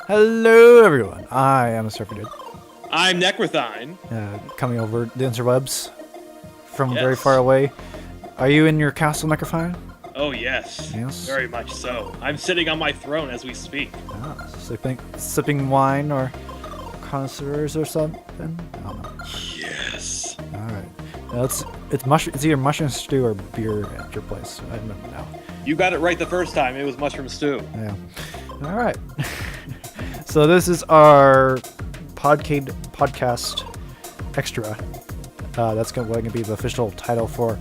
Hello, everyone. I am a Surferdude. I'm Necrothein. Coming over the interwebs from Yes. very far away. Are you in your castle, Necrothein? Oh yes. Yes. Very much so. I'm sitting on my throne as we speak. Sipping wine or connoisseurs or something? I don't know. Yes. All right. It's either mushroom stew or beer at your place. I don't know now. You got it right the first time. It was mushroom stew. Yeah. All right. So this is our Podcade podcast extra. That's going to be the official title for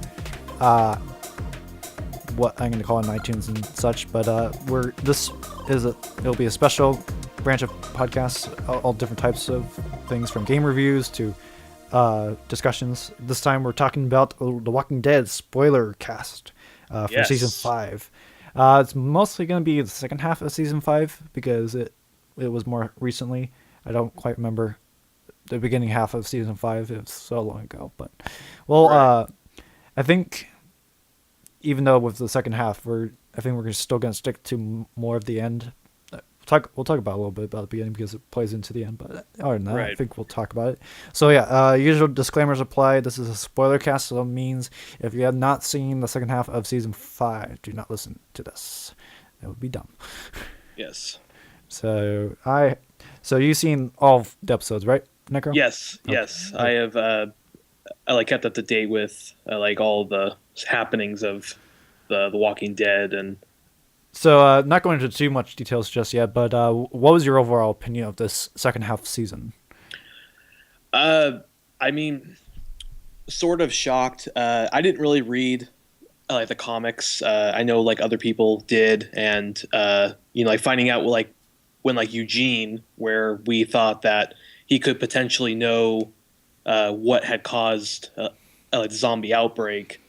what I'm going to call on iTunes and such. But it'll be a special branch of podcasts, all different types of things from game reviews to discussions. This time we're talking about The Walking Dead spoiler cast for season 5. It's mostly going to be the second half of season 5 because it was more recently. I don't quite remember the beginning half of season 5. It was so long ago, but right. I think even though with the second half, I think we're still going to stick to more of the end. We'll talk about a little bit about the beginning because it plays into the end, but other than that, right. I think we'll talk about it. So yeah, usual disclaimers apply. This is a spoiler cast, so it means if you have not seen the second half of season 5, do not listen to this. That would be dumb. Yes. So you've seen all the episodes, right, Necro? Yes, okay. Yes. I have. I kept up to date with all the happenings of the Walking Dead and. So not going into too much details just yet, but what was your overall opinion of this second half season? I mean, sort of shocked. I didn't really read the comics. I know other people did, and finding out when Eugene, where we thought that he could potentially know what had caused the zombie outbreak,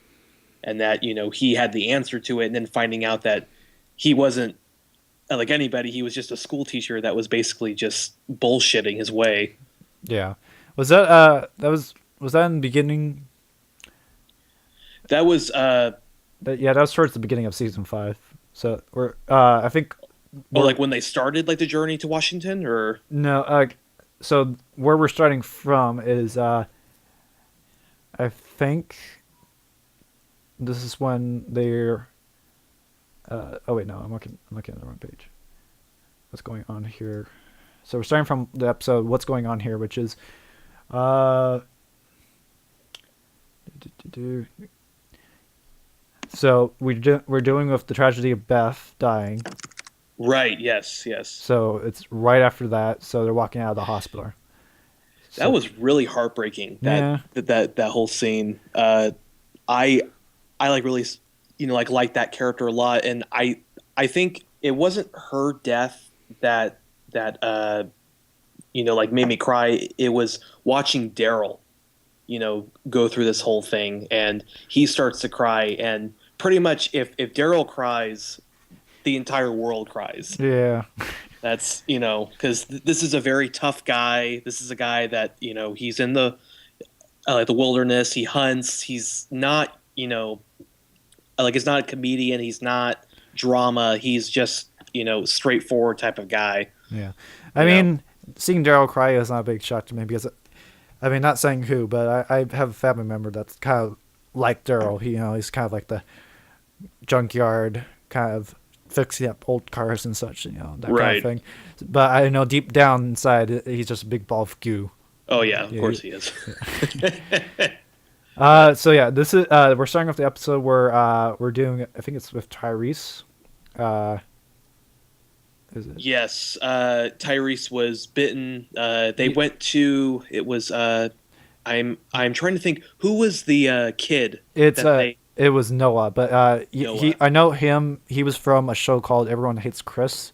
and that he had the answer to it, and then finding out that he wasn't like anybody. He was just a school teacher that was basically just bullshitting his way. Yeah, was that was that in the beginning? That was that was towards the beginning of season 5. So we're I think. When they started the journey to Washington, or no? So where we're starting from is I think this is when they're. Oh wait, no, I'm looking at the wrong page. What's going on here? So we're starting from the episode "What's Going On Here," which is So we're doing with the tragedy of Beth dying. Right. Yes. So it's right after that. So they're walking out of the hospital. That was really heartbreaking. That whole scene. I really like that character a lot, and I think it wasn't her death that made me cry. It was watching Daryl, go through this whole thing, and he starts to cry, and pretty much if Daryl cries, the entire world cries. Yeah. That's, because this is a very tough guy. This is a guy that, he's in the wilderness. He hunts. He's not, he's not a comedian. He's not drama. He's just, straightforward type of guy. Yeah. I mean, seeing Daryl cry is not a big shock to me because, not saying who, but I have a family member that's kind of like Daryl. He's kind of like the junkyard kind of fixing up old cars and such, that right. kind of thing. But I know deep down inside, he's just a big ball of goo. Oh yeah, of course he is. So yeah, this is we're starting off the episode where we're doing. I think it's with Tyrese. Is it? Yes, Tyrese was bitten. They went to. It was. I'm trying to think who was the kid. It was Noah, but Noah. I know him. He was from a show called Everyone Hates Chris,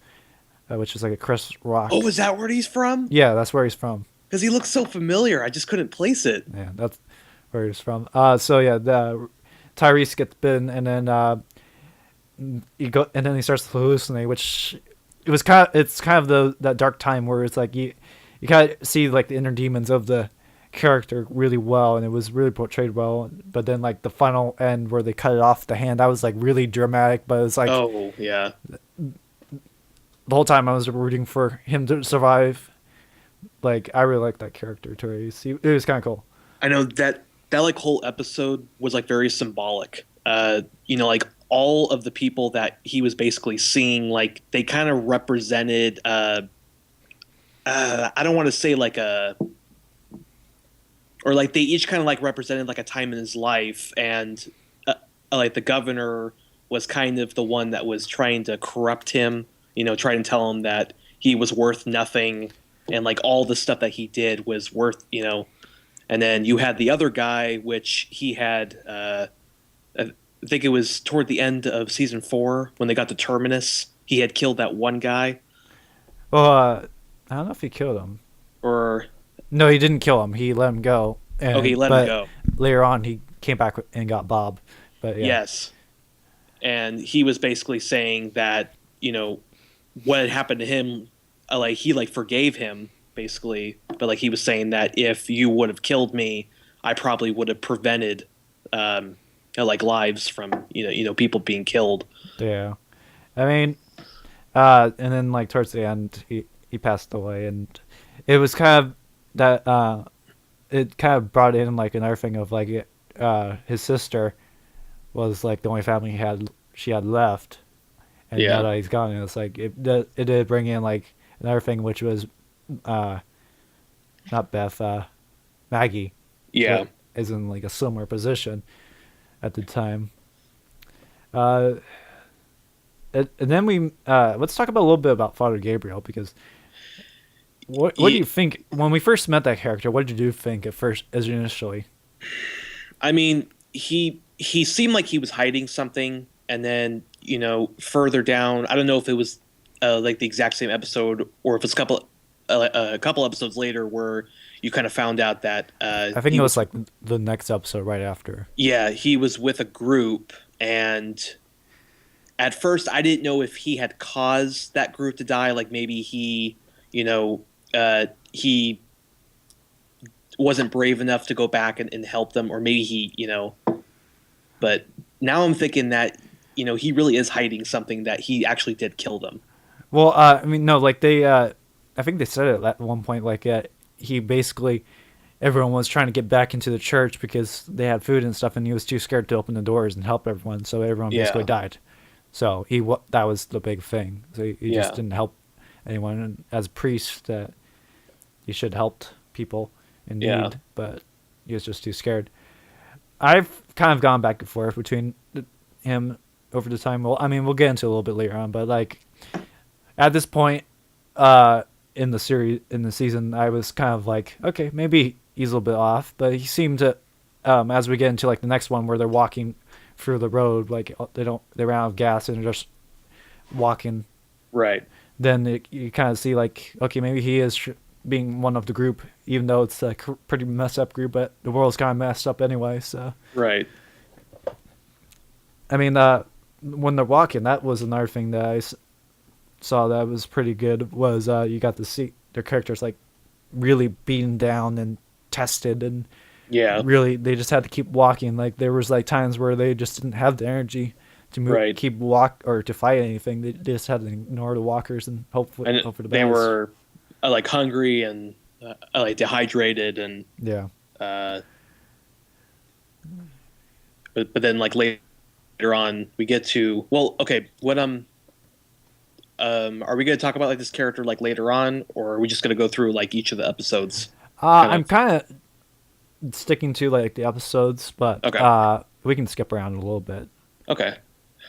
which is like a Chris Rock. Oh, is that where he's from? Yeah, that's where he's from. Because he looks so familiar, I just couldn't place it. Yeah, that's where he's from. So yeah, Tyrese gets bitten, and then he starts to hallucinate, which it's kind of that dark time where it's like you kind of see the inner demons of the character really well, and it was really portrayed well. But then the final end where they cut it off the hand, that was really dramatic, but it's oh yeah, the whole time I was rooting for him to survive. Like I really liked that character, Therese. It was kind of cool. I know that like whole episode was like very symbolic. Like all of the people that he was basically seeing, like they kind of represented. I don't want to say like a, or like they each kind of like represented like a time in his life, and like the governor was kind of the one that was trying to corrupt him. Trying to tell him that he was worth nothing, and like all the stuff that he did was worth. And then you had the other guy, which he had. I think it was toward the end of season 4 when they got to Terminus. He had killed that one guy, Well, I don't know if he killed him. or No, he didn't kill him. He let him go. okay, he let him go. Later on, he came back and got Bob. But yeah. Yes, and he was basically saying that what had happened to him, like he like forgave him basically, but like he was saying that if you would have killed me, I probably would have prevented like lives from people being killed. Yeah. I mean, and then like towards the end, he passed away, and it was kind of that. It kind of brought in like another thing of like his sister was like the only family she had left, and Yeah. now that he's gone, it's like it did bring in like another thing, which was not Beth, Maggie. Yeah. That is in like a similar position at the time. Uh, and then we let's talk about a little bit about Father Gabriel, because what do you think when we first met that character? What did you think at first, as initially? I mean, he seemed like he was hiding something, and then further down, I don't know if it was like the exact same episode or if it's a couple episodes later where you kind of found out that I think it was like the next episode right after. yeah, he was with a group, and at first I didn't know if he had caused that group to die, like maybe he he wasn't brave enough to go back and help them, or maybe but now I'm thinking that he really is hiding something, that he actually did kill them. Well, I mean, no, like they, I think they said it at one point, like he basically, everyone was trying to get back into the church because they had food and stuff, and he was too scared to open the doors and help everyone, so everyone basically died. So that was the big thing. So he just didn't help anyone, and as a priest, that he should have helped people in need, but he was just too scared. I've kind of gone back and forth between him over the time. Well, I mean, we'll get into it a little bit later on, but like at this point in the season, I was kind of like, okay, maybe he's a little bit off, but he seemed to as we get into like the next one where they're walking through the road, like they ran out of gas and they're just walking. Right. Then you kind of see like, okay, maybe he is being one of the group, even though it's a pretty messed up group, but the world's kind of messed up anyway. So Right. I mean, when they're walking, that was another thing that I saw that was pretty good. Was you got to see their characters like really beaten down and tested, and really they just had to keep walking. Like there was like times where they just didn't have the energy to move, keep walk or to fight anything. They just had to ignore the walkers and hope for the best. They were like hungry and like dehydrated, and but then like later on we get to, well, okay, what are we going to talk about like this character like later on, or are we just going to go through like each of the episodes? I'm kind of sticking to like the episodes, but we can skip around a little bit. Okay.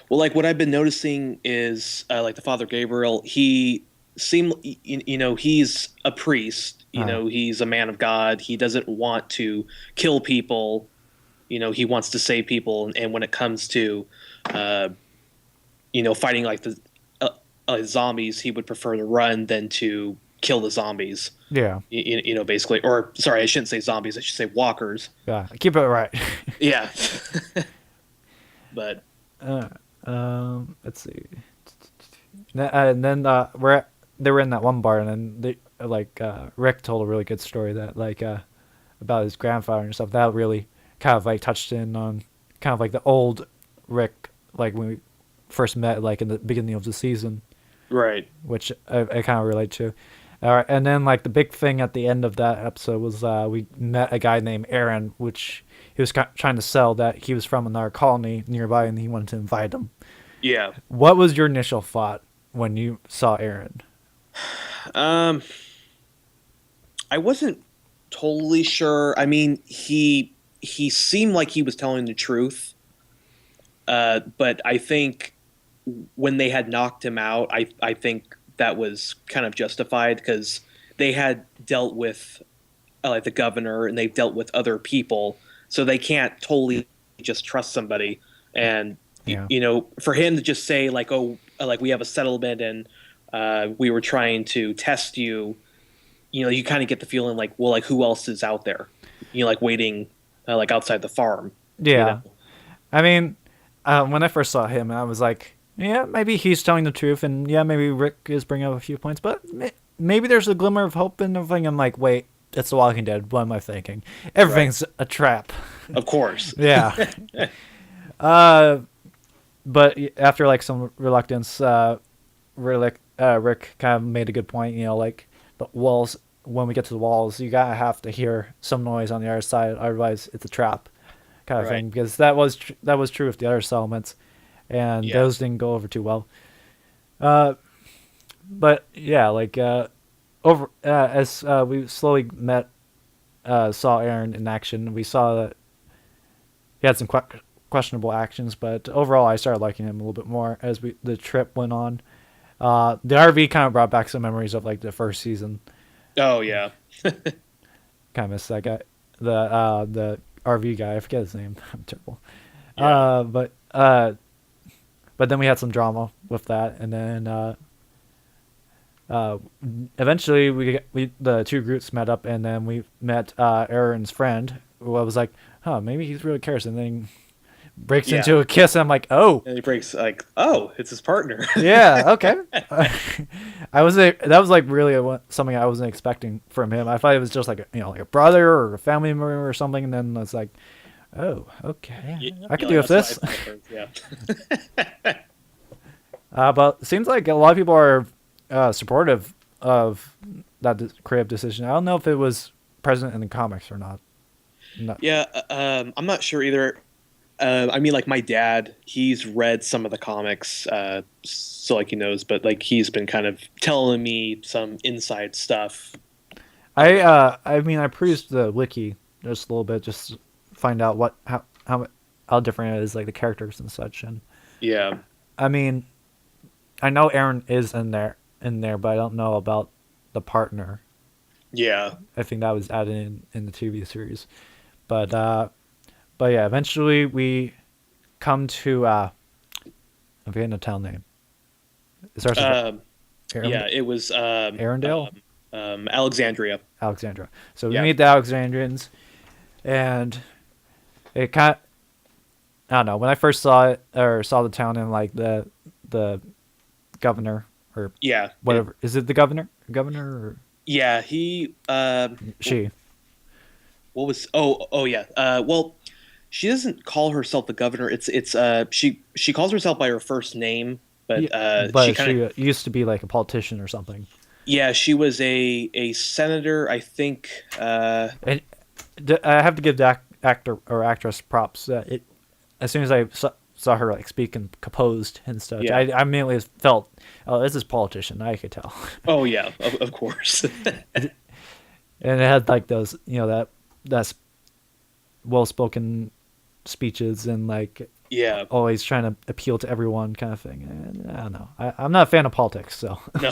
Well, like what I've been noticing is like the Father Gabriel, he seemed, he's a priest, he's a man of God. He doesn't want to kill people. He wants to save people. And when it comes to, fighting like the zombies, he would prefer to run than to kill the zombies. Yeah. Basically, or sorry, I shouldn't say zombies. I should say walkers. Yeah. Keep it right. Yeah. But let's see. And then they were in that one bar, and then they Rick told a really good story that about his grandfather and stuff. That really kind of like touched in on kind of like the old Rick, like when we first met, like in the beginning of the season. Right. which I kind of relate to. All right, and then like the big thing at the end of that episode was we met a guy named Aaron, which he was trying to sell that he was from another colony nearby, and he wanted to invite him. Yeah. What was your initial thought when you saw Aaron? Um, I wasn't totally sure. I mean, he seemed like he was telling the truth. But I think when they had knocked him out, I think that was kind of justified because they had dealt with like the governor and they've dealt with other people, so they can't totally just trust somebody. And Yeah. for him to just say like, "Oh, like we have a settlement and we were trying to test you," you kind of get the feeling like, well, like who else is out there, like waiting, like outside the farm. Yeah. I mean, when I first saw him, I was like, yeah, maybe he's telling the truth, and yeah, maybe Rick is bringing up a few points, but maybe there's a glimmer of hope in everything. I'm like, wait, it's The Walking Dead. What am I thinking? Everything's a trap. Of course. Yeah. But after like some reluctance, Rick kind of made a good point. Like the walls. When we get to the walls, you gotta have to hear some noise on the other side, otherwise it's a trap, kind of thing. Because that was true with the other settlements, and those didn't go over too well. But yeah, like over as we slowly saw Aaron in action, we saw that he had some questionable actions, but overall I started liking him a little bit more as the trip went on. The RV kind of brought back some memories of like the first season. Oh yeah. Kind of miss that guy, the RV guy. I forget his name. I'm terrible. Yeah. But then we had some drama with that, and then eventually we the two groups met up, and then we met Aaron's friend, who I was like, huh, maybe he's really cares, and then breaks into a kiss, and I'm like, oh. And he breaks like, oh, it's his partner. Yeah, okay. That was like really something I wasn't expecting from him. I thought it was just like like a brother or a family member or something, and then it's like, oh, okay, I could deal with this. Yeah. But it seems like a lot of people are supportive of that creative decision. I don't know if it was present in the comics or not. No. Yeah, I'm not sure either. I mean, like my dad, he's read some of the comics, so like he knows, but like he's been kind of telling me some inside stuff. I mean, I perused the wiki just a little bit, just to find out how different it is, like the characters and such. And yeah, I mean, I know Aaron is in there, but I don't know about the partner. Yeah, I think that was added in the TV series, but yeah, eventually we come to I'm forgetting the town name. It starts with yeah, it was Arendelle, Alexandria. Alexandria. So we meet the Alexandrians, and it kind of, I don't know. When I first saw it or saw the town and like the governor or whatever, is it the governor? Governor or yeah, he she? What was yeah. Well, she doesn't call herself the governor. It's she calls herself by her first name, but she used to be like a politician or something. Yeah, she was a senator, I think. And I have to give the actor or actress props. As soon as I saw her like speak and composed and stuff, I immediately felt, oh, this is politician. I could tell. Oh yeah, of course. And it had like those, that's well-spoken speeches and like always trying to appeal to everyone kind of thing. And I don't know. I'm not a fan of politics, so. No.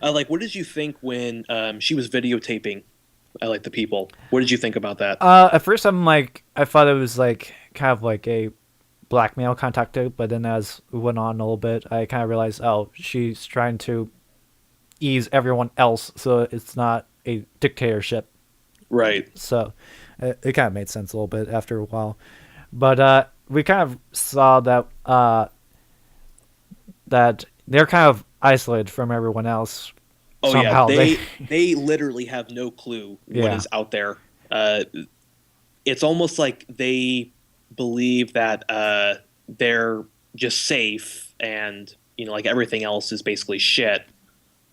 Like, what did you think when she was videotaping? Like the people. What did you think about that? At first, I thought it was like kind of like a blackmail kind of tactic, but then as we went on a little bit, I kind of realized, oh, she's trying to ease everyone else, so it's not a dictatorship. Right. So it kind of made sense a little bit after a while, but we kind of saw that that they're kind of isolated from everyone else. Oh somehow. Yeah, they literally have no clue what is out there. It's almost like they believe that they're just safe, and like everything else is basically shit.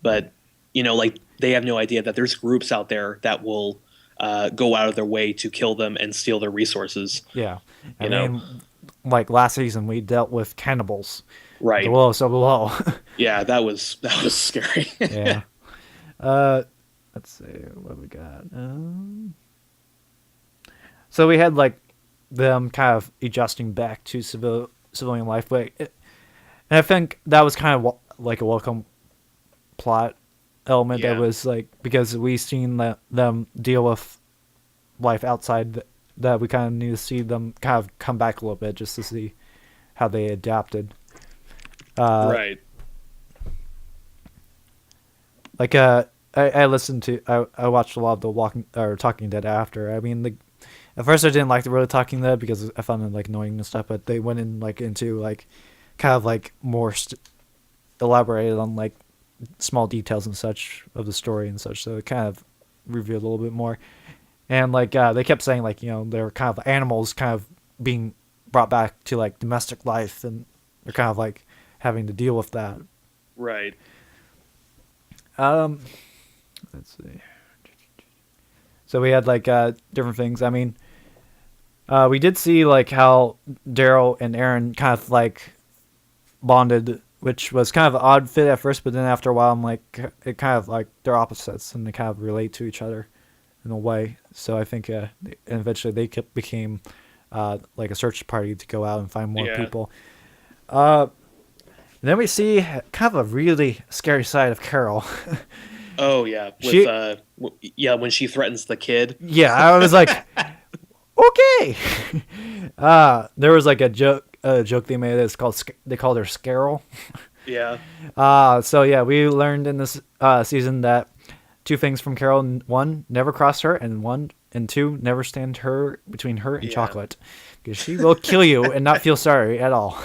But like they have no idea that there's groups out there that will go out of their way to kill them and steal their resources. Yeah. I You know, mean, like last season, we dealt with cannibals. The right? lowest of the low. Yeah, that was scary. Yeah. Uh, let's see what we got. So we had like them kind of adjusting back to civilian life, and I think that was kind of like a welcome plot element. Yeah. That was like because we seen them deal with life outside that we kind of need to see them kind of come back a little bit just to see how they adapted. Right. Like I listened to I watched a lot of the Talking Dead after. I mean, at first I didn't like the really Talking Dead because I found it like annoying and stuff, but they went in like into like kind of like more elaborated on like small details and such of the story and such, so it kind of revealed a little bit more. And like they kept saying like they're kind of animals kind of being brought back to like domestic life, and they're kind of like having to deal with that. Right. Let's see. So we had like different things. I mean, we did see like how Daryl and Aaron kind of like bonded, which was kind of an odd fit at first, but then after a while, I'm like, it kind of like they're opposites and they kind of relate to each other in a way. So I think eventually they became like a search party to go out and find more people. And then we see kind of a really scary side of Carol. Oh yeah, when she threatens the kid. Yeah, I was like, okay. There was like a joke they made. It's called they called her Scarol. Yeah. So yeah, we learned in this season that two things from Carol: one, never cross her, and two, never stand her between her and chocolate, because she will kill you and not feel sorry at all.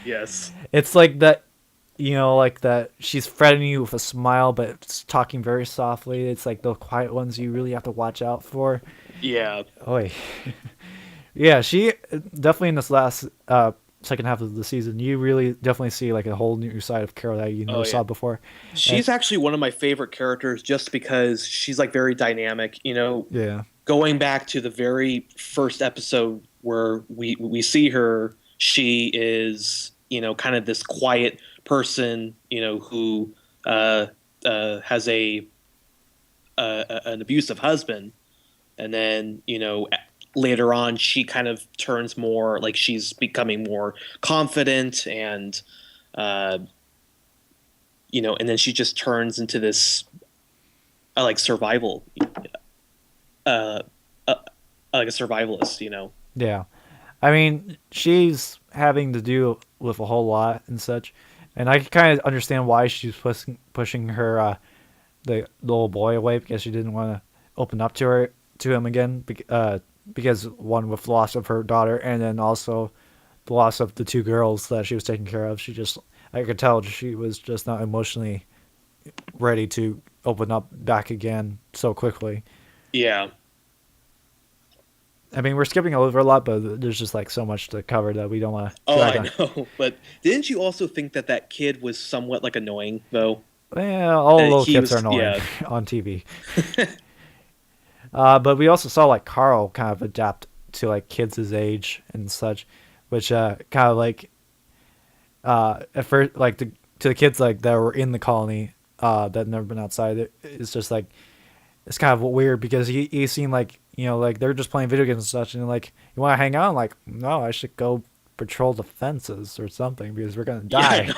Yes. It's like that. Like that she's threatening you with a smile, but it's talking very softly. It's like the quiet ones you really have to watch out for. Yeah. Oy. Yeah, she definitely in this last second half of the season, you really definitely see like a whole new side of Carol that you never saw before. She's actually one of my favorite characters just because she's like very dynamic. Yeah. Going back to the very first episode where we see her, she is kind of this quiet person, who has an abusive husband, and then later on she kind of turns more like she's becoming more confident, and and then she just turns into this like survival, like a survivalist. Yeah. I mean, she's having to do with a whole lot and such, and I kind of understand why she's pushing her the little boy away, because she didn't want to open up to him again, because one, with the loss of her daughter, and then also the loss of the two girls that she was taking care of. I could tell she was just not emotionally ready to open up back again so quickly. Yeah. I mean, we're skipping over a lot, but there's just like so much to cover that we don't want to. Oh, I know. But didn't you also think that kid was somewhat like annoying, though? Yeah, all little kids are annoying on TV. But we also saw like Carl kind of adapt to like kids his age and such, which kind of like at first like to the kids like that were in the colony that had never been outside. It's just like it's kind of weird because he seemed like like they're just playing video games and such, and like, you want to hang out? I'm like, no, I should go patrol the fences or something because we're gonna die.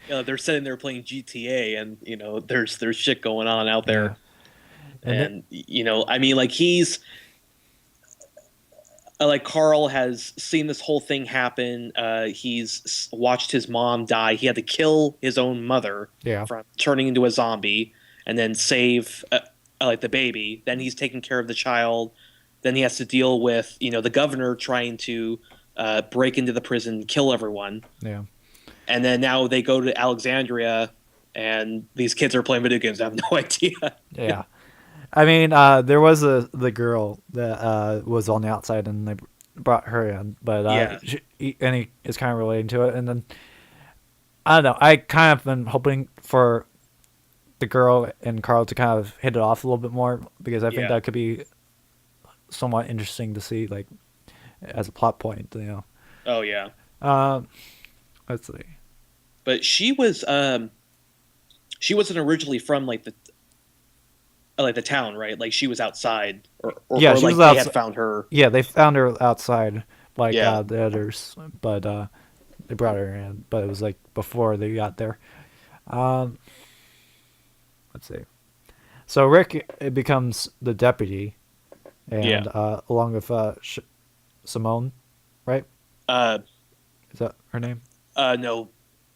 Yeah, they're sitting there playing GTA, and there's shit going on out there. Yeah. And I mean, like, he's like, Carl has seen this whole thing happen. He's watched his mom die. He had to kill his own mother from turning into a zombie, and then save like the baby. Then he's taking care of the child. Then he has to deal with the governor trying to break into the prison, kill everyone. Yeah. And then now they go to Alexandria, and these kids are playing video games. I have no idea. Yeah. I mean, there was the girl that was on the outside, and they brought her in, but he is kind of relating to it. And then I don't know. I kind of been hoping for the girl and Carl to kind of hit it off a little bit more because I think Yeah. that could be somewhat interesting to see, like as a plot point. Oh yeah. Um, let's see. But she wasn't originally from like the town, right? Like she was outside, Yeah, or she like was they had outside. found her. Yeah, they found her outside, like Yeah. the others, but they brought her in. But it was like before they got there. Um, let's see. So Rick it becomes the deputy, Yeah. and along with Simone, right? Uh, Is that her name? no,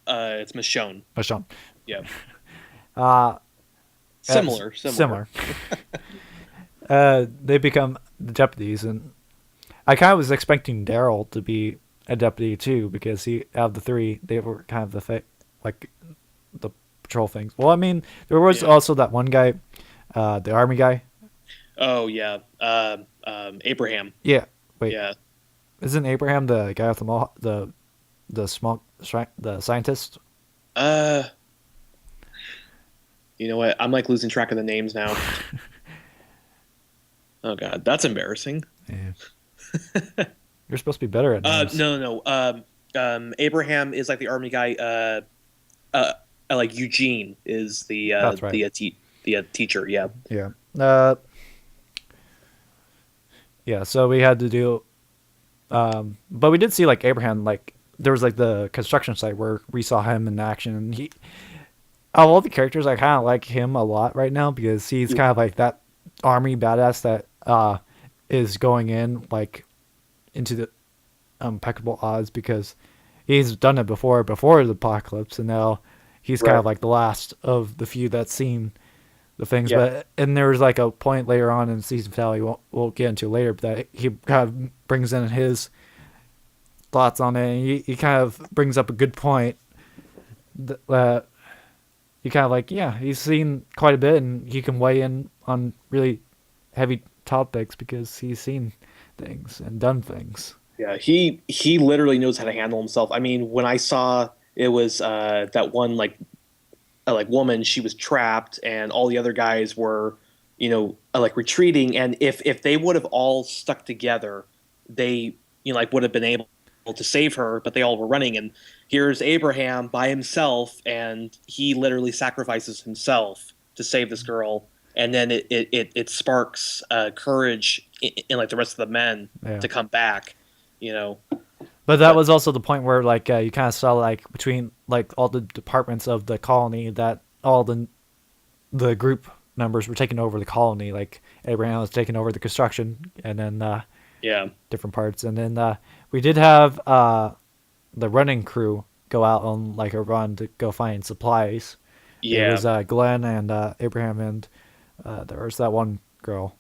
it's Michonne. Michonne. Yeah. Uh, Similar. Similar. They become the deputies, and I kind of was expecting Daryl to be a deputy too, because he out of the three, they were kind of like the patrol things. Well, I mean, there was Yeah. also that one guy, the army guy. Oh yeah. Abraham. Yeah, wait, Yeah. isn't Abraham the guy with the scientist? Uh, you know what? I'm like losing track of the names now. Oh god, that's embarrassing. Yeah. You're supposed to be better at names. No. Abraham is like the army guy. Like Eugene is That's right. the teacher. Yeah. Yeah. Yeah. So we had to do, but we did see like Abraham, like there was like the construction site where we saw him in action, and he, of all the characters, I kind of like him a lot right now because he's kind of like that army badass that is going in like into the impeccable odds because he's done it before the apocalypse, and now he's kind of Right. like the last of the few that's seen the things. Yeah. But and there was like a point later on in season finale we'll get into later, but that he kind of brings in his thoughts on it, and he kind of brings up a good point that he kind of like, yeah, he's seen quite a bit and he can weigh in on really heavy topics because he's seen things and done things. Yeah. He literally knows how to handle himself. I mean, when I saw it was that one like woman, she was trapped, and all the other guys were, like retreating. And if they would have all stuck together, they like would have been able to save her. But they all were running, and here's Abraham by himself, and he literally sacrifices himself to save this girl. And then it sparks courage in like the rest of the men Yeah. to come back. You know, But that But- was also the point where like you kind of saw like between like all the departments of the colony that all the group members were taking over the colony. Like Abraham was taking over the construction, and then yeah, different parts, and then we did have the running crew go out on like a run to go find supplies. It yeah. was Glenn and Abraham, and there was that one girl,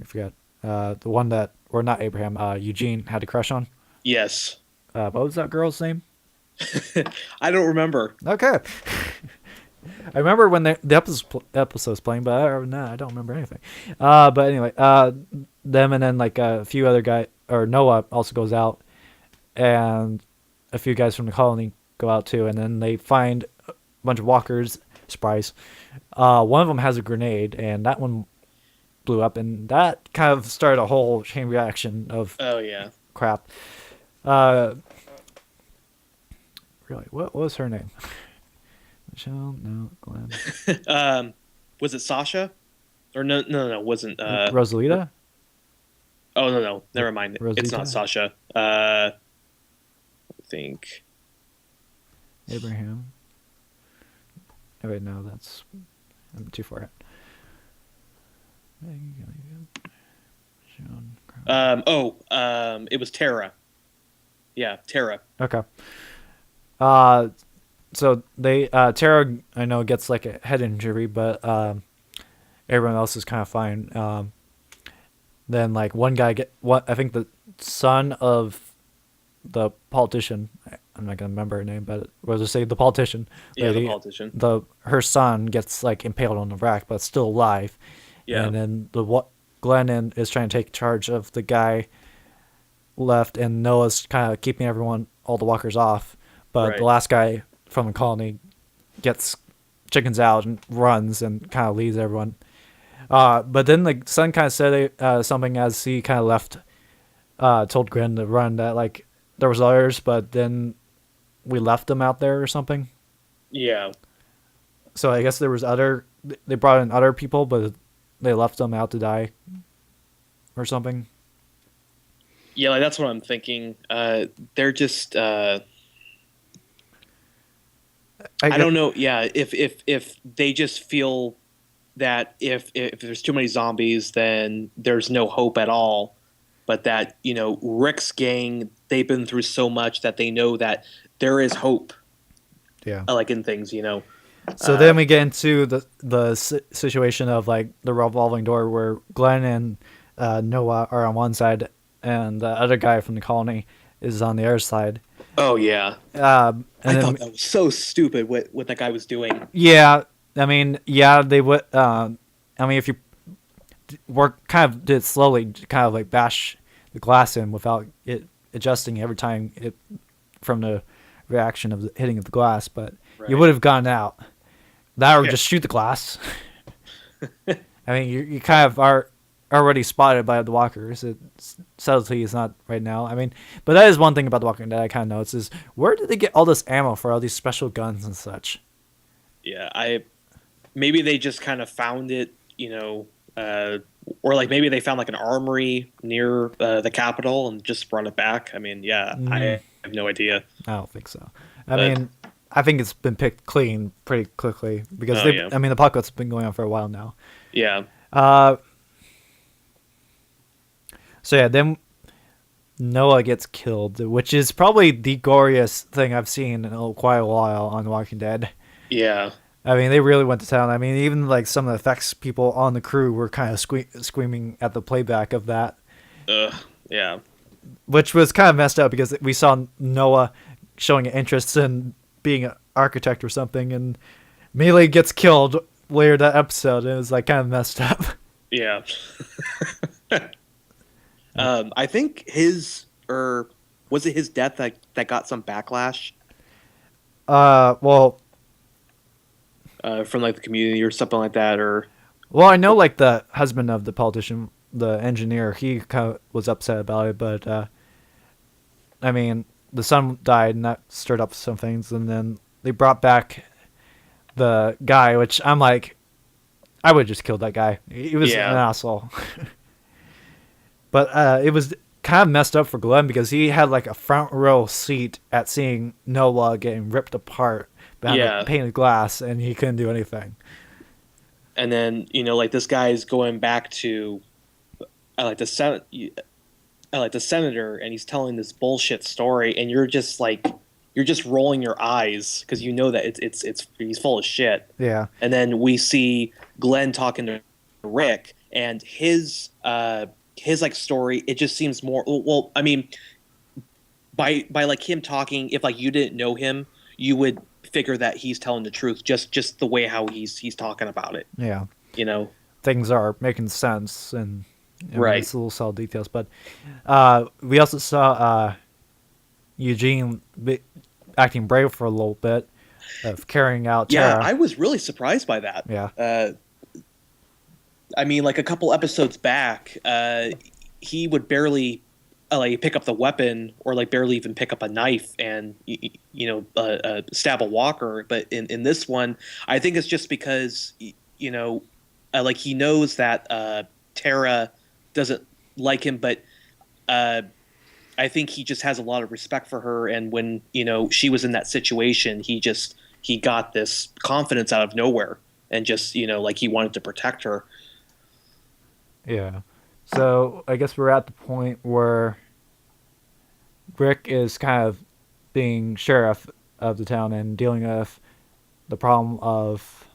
I forget, the one that, or not Abraham, Eugene had a crush on. Yes. What was that girl's name? I don't remember. Okay. I remember when the episode was playing, but I don't remember anything. But anyway, them and then like a few other guys, or Noah also goes out, and a few guys from the colony go out too, and then they find a bunch of walkers, surprise. One of them has a grenade, and that one blew up, and that kind of started a whole chain reaction of Oh yeah. crap. Really, what was her name? Michelle? No, Glenn. Was it Sasha? Or no, it wasn't. Rosalita? Oh no, never mind. It's Rosita? not Sasha. I think. Abraham. Oh, wait, no, that's I'm too far out. It was Tara. Yeah, Tara. Okay. So they Tara, I know, gets like a head injury, but everyone else is kind of fine. Then like one guy I think the son of the politician. I'm not gonna remember her name, but we'll just say the politician. Yeah, lady, the politician. Her son gets like impaled on the rack, but still alive. Yeah. And then Glennon is trying to take charge of the guy left, and Noah's kind of keeping all the walkers off. But Right. the last guy from the colony gets chickens out and runs and kind of leaves everyone. But then the son kind of said something as he kind of left. Told Glenn to run, that like there was others, but then we left them out there or something. Yeah. So I guess there was they brought in other people, but they left them out to die or something. Yeah, like that's what I'm thinking. They're just I don't know. Yeah, if they just feel that if there's too many zombies, then there's no hope at all. But that, Rick's gang, they've been through so much that they know that there is hope. Yeah. Like in things, So then we get into the situation of like the revolving door where Glenn and Noah are on one side and the other guy from the colony is on the other side. Oh, yeah. I thought that was so stupid what that guy was doing. Yeah. I mean, yeah, they would. If you did it slowly, kind of like bash the glass in without it adjusting every time from the reaction of the hitting of the glass, but Right. you would have gotten out. That or just shoot the glass. I mean, you kind of are already spotted by the walkers. Subtlety is not right now. I mean, but that is one thing about the Walking Dead I kind of noticed is where did they get all this ammo for all these special guns and such? Yeah, maybe they just kind of found it, or like maybe they found like an armory near the Capitol and just brought it back. I mean, yeah, I have no idea. I don't think so. I think it's been picked clean pretty quickly because the apocalypse has been going on for a while now. Yeah. So yeah, then Noah gets killed, which is probably the goriest thing I've seen in quite a while on The Walking Dead. Yeah. I mean, they really went to town. I mean, even like some of the effects people on the crew were kind of screaming at the playback of that. Yeah. Which was kind of messed up because we saw Noah showing an interest in being an architect or something, and immediately gets killed later that episode. And it was like kind of messed up. Yeah. I think was it his death that got some backlash? Well, from like the community or something like that, or well, I know like the husband of the politician, the engineer, he kind of was upset about it, but I mean, the son died and that stirred up some things, and then they brought back the guy, which I'm like, I would have just killed that guy. He was an asshole. But it was kind of messed up for Glenn because he had like a front row seat at seeing Noah getting ripped apart behind the painted glass, and he couldn't do anything. And then like this guy's going back to the senator, and he's telling this bullshit story, and you're just rolling your eyes because you know that it's he's full of shit. Yeah. And then we see Glenn talking to Rick, and his like story, it just seems more. Well, I mean, by like him talking, if like you didn't know him, you would figure that he's telling the truth just the way how he's talking about it. Yeah. Things are making sense and right. It's little subtle details, but we also saw Eugene acting brave for a little bit of carrying out Tara. Yeah, I was really surprised by that. Yeah. I mean, like a couple episodes back, he would barely like pick up the weapon or like barely even pick up a knife and stab a walker. But in this one, I think it's just because like he knows that Tara doesn't like him, but I think he just has a lot of respect for her. And when she was in that situation, he got this confidence out of nowhere and just like he wanted to protect her. Yeah. So I guess we're at the point where Rick is kind of being sheriff of the town and dealing with the problem of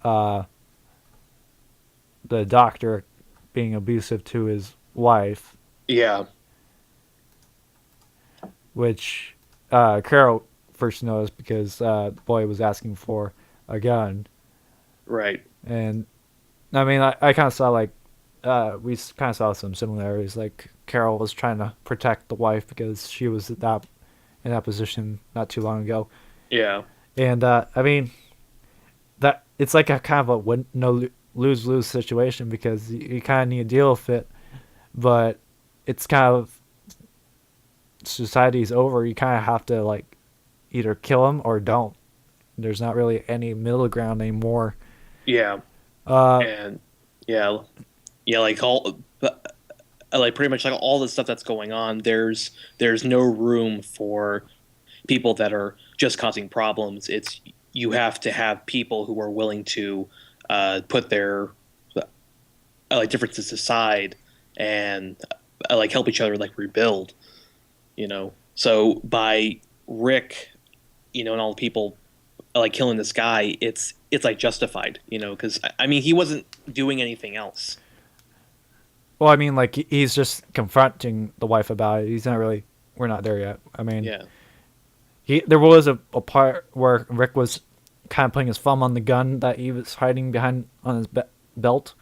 the doctor being abusive to his wife. Yeah. Which Carol first noticed because the boy was asking for a gun. Right. And I mean, I kind of saw like we kind of saw some similarities. Like Carol was trying to protect the wife because she was in that position not too long ago, Yeah. And I mean that it's like a kind of a lose lose situation because you kind of need to deal with it, but it's kind of society's over. You kind of have to like either kill him or don't. There's not really any middle ground anymore. Yeah. Uh, And yeah, yeah, like like pretty much like all the stuff that's going on, there's no room for people that are just causing problems. It's you have to have people who are willing to put their like differences aside and like help each other like rebuild. So by Rick, and all the people like killing this guy, it's like justified, because I mean he wasn't doing anything else. well, I mean, like he's just confronting the wife about it. He's not really. We're not there yet. I mean, Yeah. there was a part where Rick was kind of putting his thumb on the gun that he was hiding behind on his belt,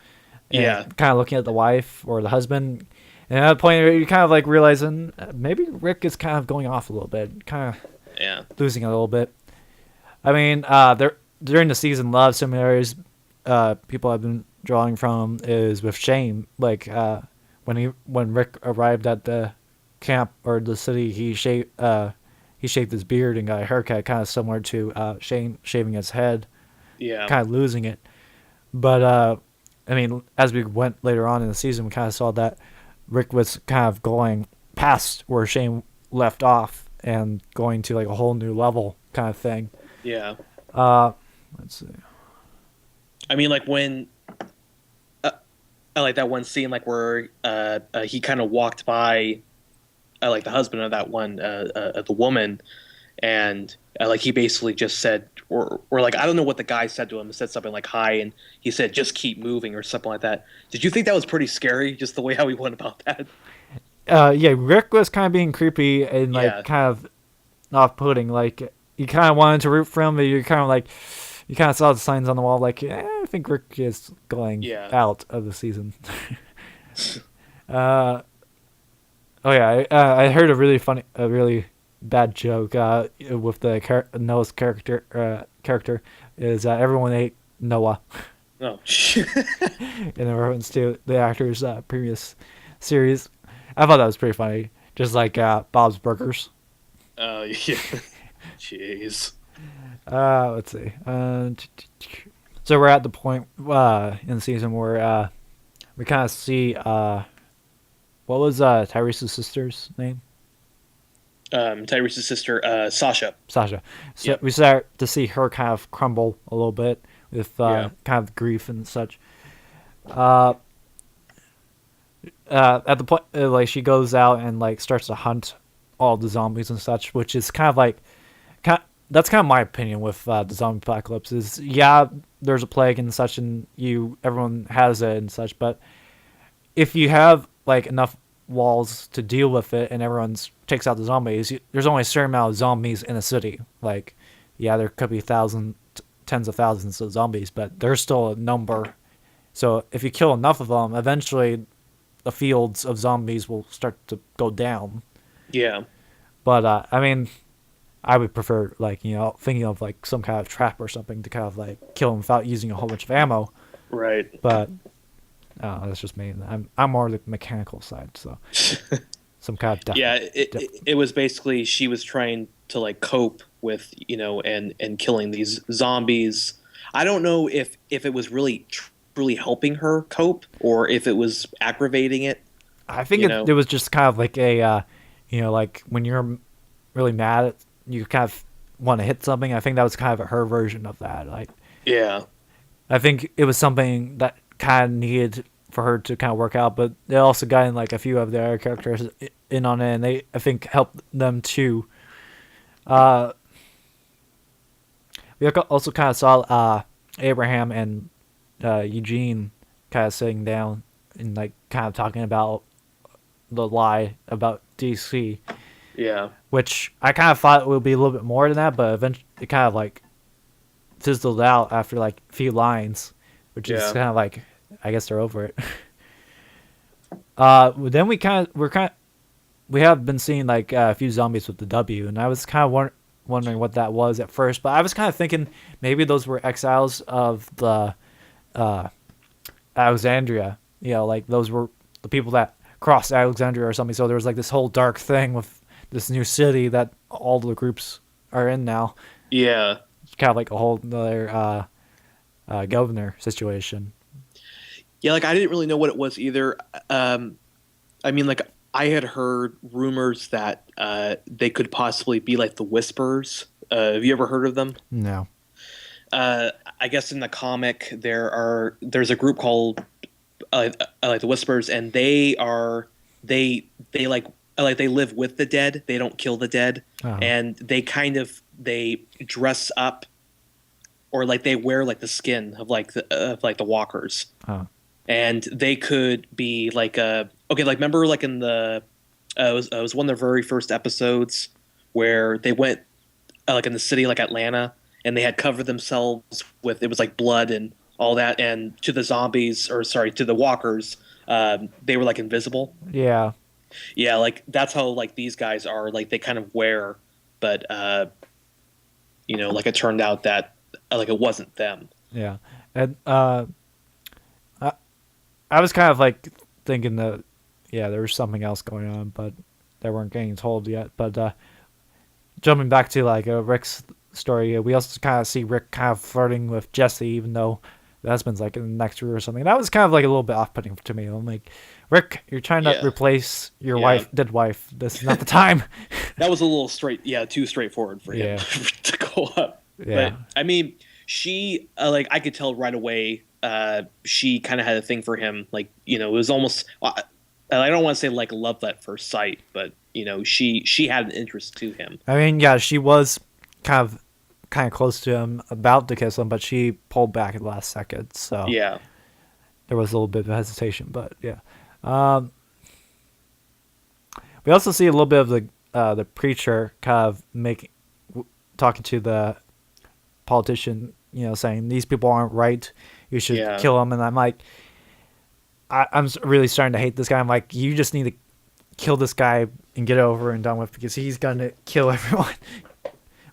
and Yeah. kind of looking at the wife or the husband. And at that point, you're kind of like realizing maybe Rick is kind of going off a little bit, kind of Yeah. losing a little bit. I mean, there during the season, a lot of similarities people have been drawing from is with Shane. Like when Rick arrived at the camp or the city, he shaved his beard and got a haircut, kind of similar to Shane shaving his head, Yeah. kind of losing it. But I mean, as we went later on in the season, we kind of saw that Rick was kind of going past where Shane left off and going to like a whole new level kind of thing. Yeah. Uh, let's see. I mean, like when I like that one scene, like where he kind of walked by, like the husband of that one, the woman, and like he basically just said, or like I don't know what the guy said to him. He said something like "hi," and he said, "Just keep moving" or something like that. Did you think that was pretty scary? Just the way how he went about that. Yeah, Rick was kind of being creepy and like Yeah. kind of off-putting. Like you kind of wanted to root for him, but you kind of like you kind of saw the signs on the wall. Like I think Rick is going Yeah. out of the season. uh, oh yeah, I heard a really bad joke with the Noah's character is everyone ate Noah Oh. in reference to the actor's previous series. I thought that was pretty funny. Just like Bob's Burgers. Oh yeah. Jeez. Let's see. So we're at the point in the season where we kind of see what was Tyrese's sister's name? Tyrese's sister, Sasha. Sasha. So Yep. we start to see her kind of crumble a little bit with Yeah. kind of grief and such. Uh, at the point, like she goes out and like starts to hunt all the zombies and such, which is kind of like, that's kind of my opinion with the zombie apocalypse. Is yeah, there's a plague and such, and everyone has it and such, but if you have like enough walls to deal with it and everyone takes out the zombies, there's only a certain amount of zombies in a city. Like, yeah, there could be tens of thousands of zombies, but there's still a number. So if you kill enough of them, eventually the fields of zombies will start to go down. Yeah. But I mean, I would prefer like thinking of like some kind of trap or something to kind of like kill them without using a whole bunch of ammo. Right. But that's just me. I'm more the mechanical side, so some kind of Yeah, it was basically she was trying to like cope with and killing these zombies. I don't know if it was really truly helping her cope or if it was aggravating it. I think it was just kind of like a like when you're really mad, you kind of want to hit something. I think that was kind of her version of that. Like, Yeah. I think it was something that kind of needed for her to kind of work out, but they also got in like a few of the other characters in on it, and they I think helped them too. We also kind of saw Abraham and Eugene kind of sitting down and like kind of talking about the lie about DC, Yeah. which I kind of thought it would be a little bit more than that, but eventually it kind of like fizzled out after like a few lines, which is Yeah. kind of like I guess they're over it. Then we have been seeing like a few zombies with the W, and I was kind of wondering what that was at first, but I was kind of thinking maybe those were exiles of the Alexandria. Like those were the people that crossed Alexandria or something. So there was like this whole dark thing with this new city that all the groups are in now. Yeah. It's kind of like a whole other governor situation. Yeah, like I didn't really know what it was either. I mean, like I had heard rumors that they could possibly be like the Whispers. Have you ever heard of them? No. I guess in the comic there's a group called like the Whispers, and they they live with the dead. They don't kill the dead, and they dress up, or like they wear like the skin of like the walkers. And they could be like like remember like in the it was one of the very first episodes where they went like in the city like Atlanta, and they had covered themselves with, it was like blood and all that, and to the zombies, or sorry, to the walkers, they were like invisible. Yeah. Yeah, like that's how like these guys are, like they kind of wear, but like it turned out that like it wasn't them. Yeah. And I was kind of like thinking that, there was something else going on, but they weren't getting told yet. But jumping back to like Rick's story, we also kind of see Rick kind of flirting with Jesse, even though the husband's like in the next room or something. That was kind of like a little bit off-putting to me. I'm like, Rick, you're trying to replace your dead wife. This is not the time. That was a little too straightforward for him to go up. Yeah. But I mean, she like I could tell right away. She kind of had a thing for him. Like, it was almost, I don't want to say like love at first sight, but she had an interest to him. I mean, yeah, she was kind of close to him, about to kiss him, but she pulled back at the last second. So yeah, there was a little bit of hesitation, but yeah. We also see a little bit of the preacher kind of talking to the politician, saying these people aren't right. You should kill them. And I'm like, I'm really starting to hate this guy. I'm like, you just need to kill this guy and get it over and done with, because he's going to kill everyone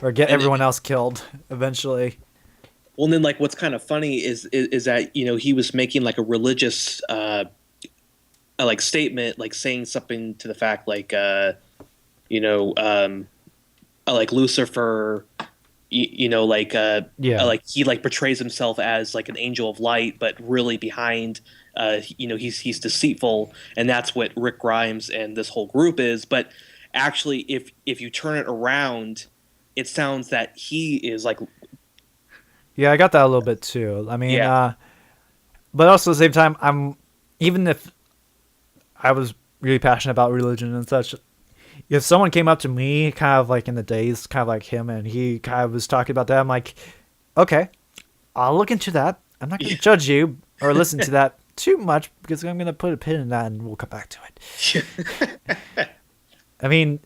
or get everyone else killed eventually. Well, and then like what's kind of funny is that, he was making like a religious like statement, like saying something to the fact like, like Lucifer, like he like portrays himself as like an angel of light, but really behind, he's deceitful, and that's what Rick Grimes and this whole group is. But actually, if you turn it around, it sounds that he is like. Yeah, I got that a little bit too. I mean, but also at the same time, even if I was really passionate about religion and such, if someone came up to me kind of like in the days, kind of like him, and he kind of was talking about that, I'm like, okay, I'll look into that. I'm not going to judge you or listen to that too much, because I'm going to put a pin in that and we'll come back to it. I mean,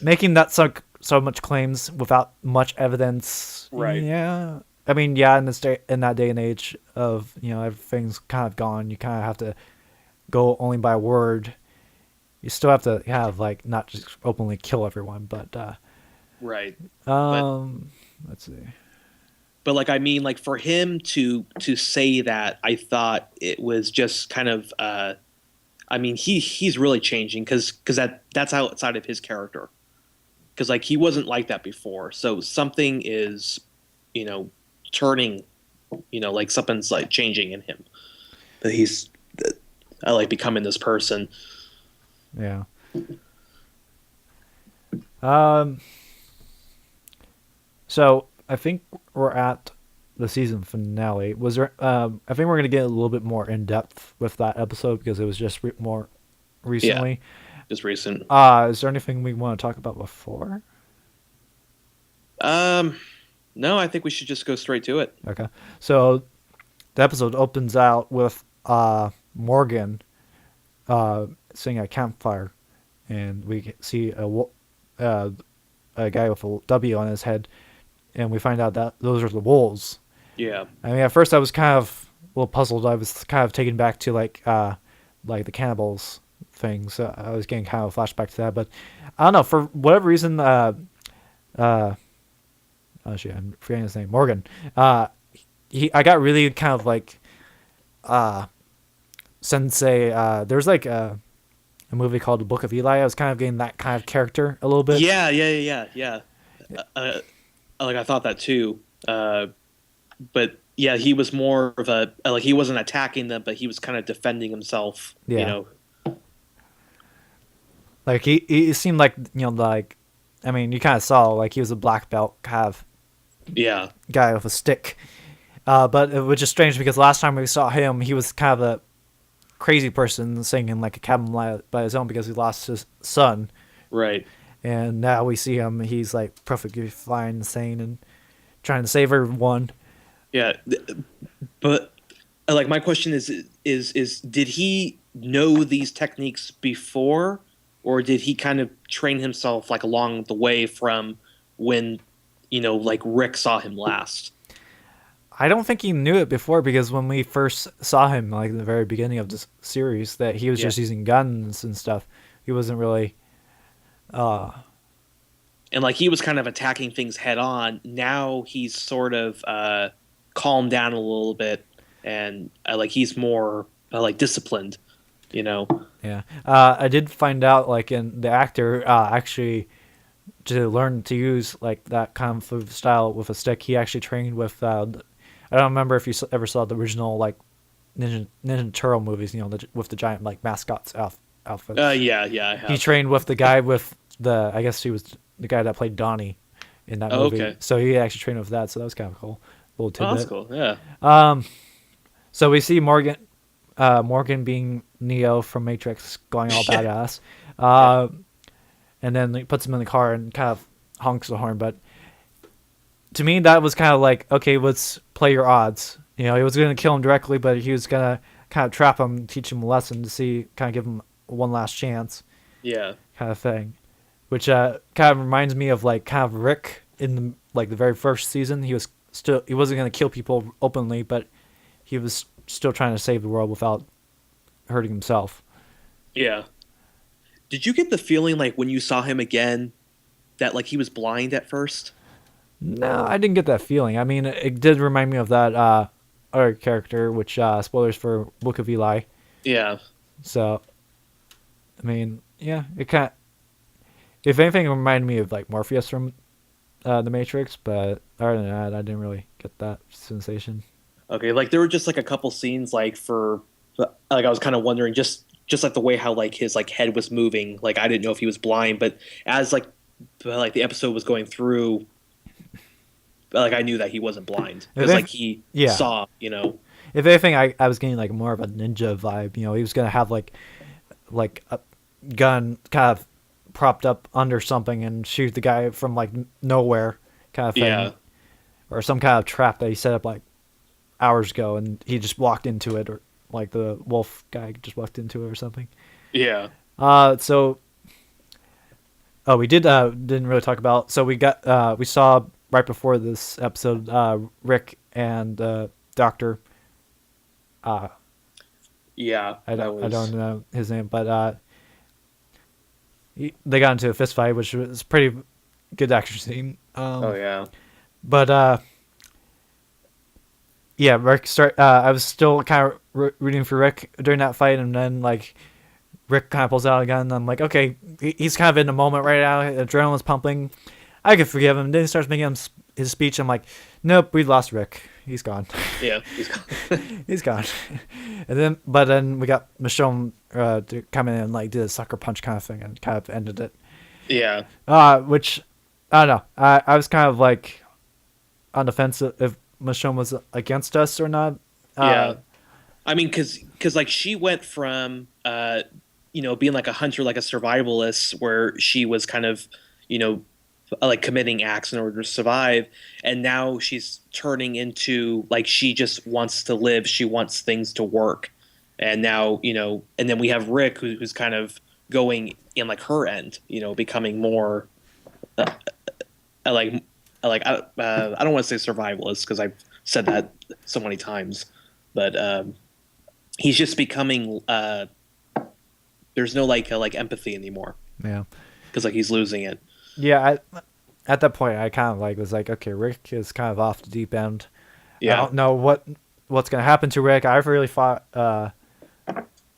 making that so much claims without much evidence. Right. Yeah. I mean, yeah, in that day and age of, everything's kind of gone, you kind of have to go only by word. You still have to have like not just openly kill everyone, but right. Let's see. But like, I mean, like for him to say that, I thought it was just kind of. I mean, he's really changing because that's outside of his character. Because like he wasn't like that before, so something is, turning, like something's like changing in him. That he's, like becoming this person. Yeah. So I think we're at the season finale. Was there? I think we're gonna get a little bit more in depth with that episode because it was just more recently. Yeah, just recent. Is there anything we want to talk about before? No, I think we should just go straight to it. Okay. So the episode opens out with Morgan sitting at a campfire, and we see a guy with a W on his head, and we find out that those are the wolves. Yeah. I mean, at first I was kind of a little puzzled. I was kind of taken back to like the cannibals thing. So I was getting kind of a flashback to that, but I don't know, for whatever reason, oh shit, I'm forgetting his name, Morgan. I got really kind of like sensei. There's like a movie called The Book of Eli. I was kind of getting that kind of character a little bit. Yeah. Like I thought that too. But yeah, he was more of a like he wasn't attacking them, but he was kind of defending himself. Yeah. You know. Like he seemed like, like, I mean, you kind of saw like he was a black belt kind of Yeah. guy with a stick. But it was just strange because last time we saw him, he was kind of a crazy person singing like a cabin by his own because he lost his son. Right. And now we see him, he's like perfectly fine, sane, and trying to save everyone. Yeah. But like my question is did he know these techniques before, or did he kind of train himself like along the way from when like Rick saw him last? I don't think he knew it before because when we first saw him, like in the very beginning of this series, that he was just using guns and stuff. He wasn't really. And like he was kind of attacking things head on. Now he's sort of calmed down a little bit, and like he's more like disciplined. Yeah. I did find out like in the actor actually to learn to use like that kung fu style with a stick. He actually trained with. I don't remember if you ever saw the original like Ninja Turtle movies. With the giant like mascots outfits. Yeah, I have. He trained with the guy with I guess he was the guy that played Donnie in that movie. Okay. So he actually trained with that. So that was kind of cool. Little tidbit. Oh, that's cool. Yeah. So we see Morgan being Neo from Matrix going all badass. And then he puts him in the car and kind of honks the horn. But to me, that was kind of like, okay, let's play your odds. He was going to kill him directly, but he was going to kind of trap him, teach him a lesson to see, kind of give him one last chance. Yeah. Kind of thing. Which kind of reminds me of like kind of Rick in the very first season. He wasn't going to kill people openly, but he was still trying to save the world without hurting himself. Yeah. Did you get the feeling like when you saw him again that like he was blind at first? No, I didn't get that feeling. I mean, it did remind me of that other character, which spoilers for Book of Eli. Yeah. So, I mean, yeah, it kind of, if anything, it reminded me of like Morpheus from The Matrix, but other than that, I didn't really get that sensation. Okay, like there were just like a couple scenes like I was kind of wondering just like the way how like his like head was moving, like I didn't know if he was blind, but as like the episode was going through, like I knew that he wasn't blind because like he saw, If anything, I was getting like more of a ninja vibe. He was gonna have like a gun kind of propped up under something and shoot the guy from like nowhere, kind of thing. Yeah. Or some kind of trap that he set up like hours ago, and he just walked into it, or like the wolf guy just walked into it or something. Yeah. So. Oh, we didn't really talk about. So we saw right before this episode, Rick and Doctor. Yeah. I don't know his name, but they got into a fist fight, which was a pretty good action scene. Oh yeah. But yeah, Rick I was still kind of rooting for Rick during that fight, and then like Rick kind of pulls out a gun, and I'm like, okay, he's kind of in the moment right now. Adrenaline's pumping. I could forgive him. Then he starts making his speech. I'm like, nope, we lost Rick. He's gone. Yeah, he's gone. He's gone. And then we got Michonne to come in and like do a sucker punch kind of thing and kind of ended it. Yeah. Which I don't know. I was kind of like on the fence if Michonne was against us or not. Yeah. I mean, because like she went from being like a hunter, like a survivalist, where she was kind of like committing acts in order to survive, and now she's turning into like she just wants to live, she wants things to work, and now and then we have Rick who's kind of going in like her end, becoming more I don't want to say survivalist because I've said that so many times, but he's just becoming there's no like empathy anymore. Yeah, because like he's losing it. Yeah, at that point, I kind of like was like, okay, Rick is kind of off the deep end. I Yeah. don't know what's gonna happen to Rick. I really thought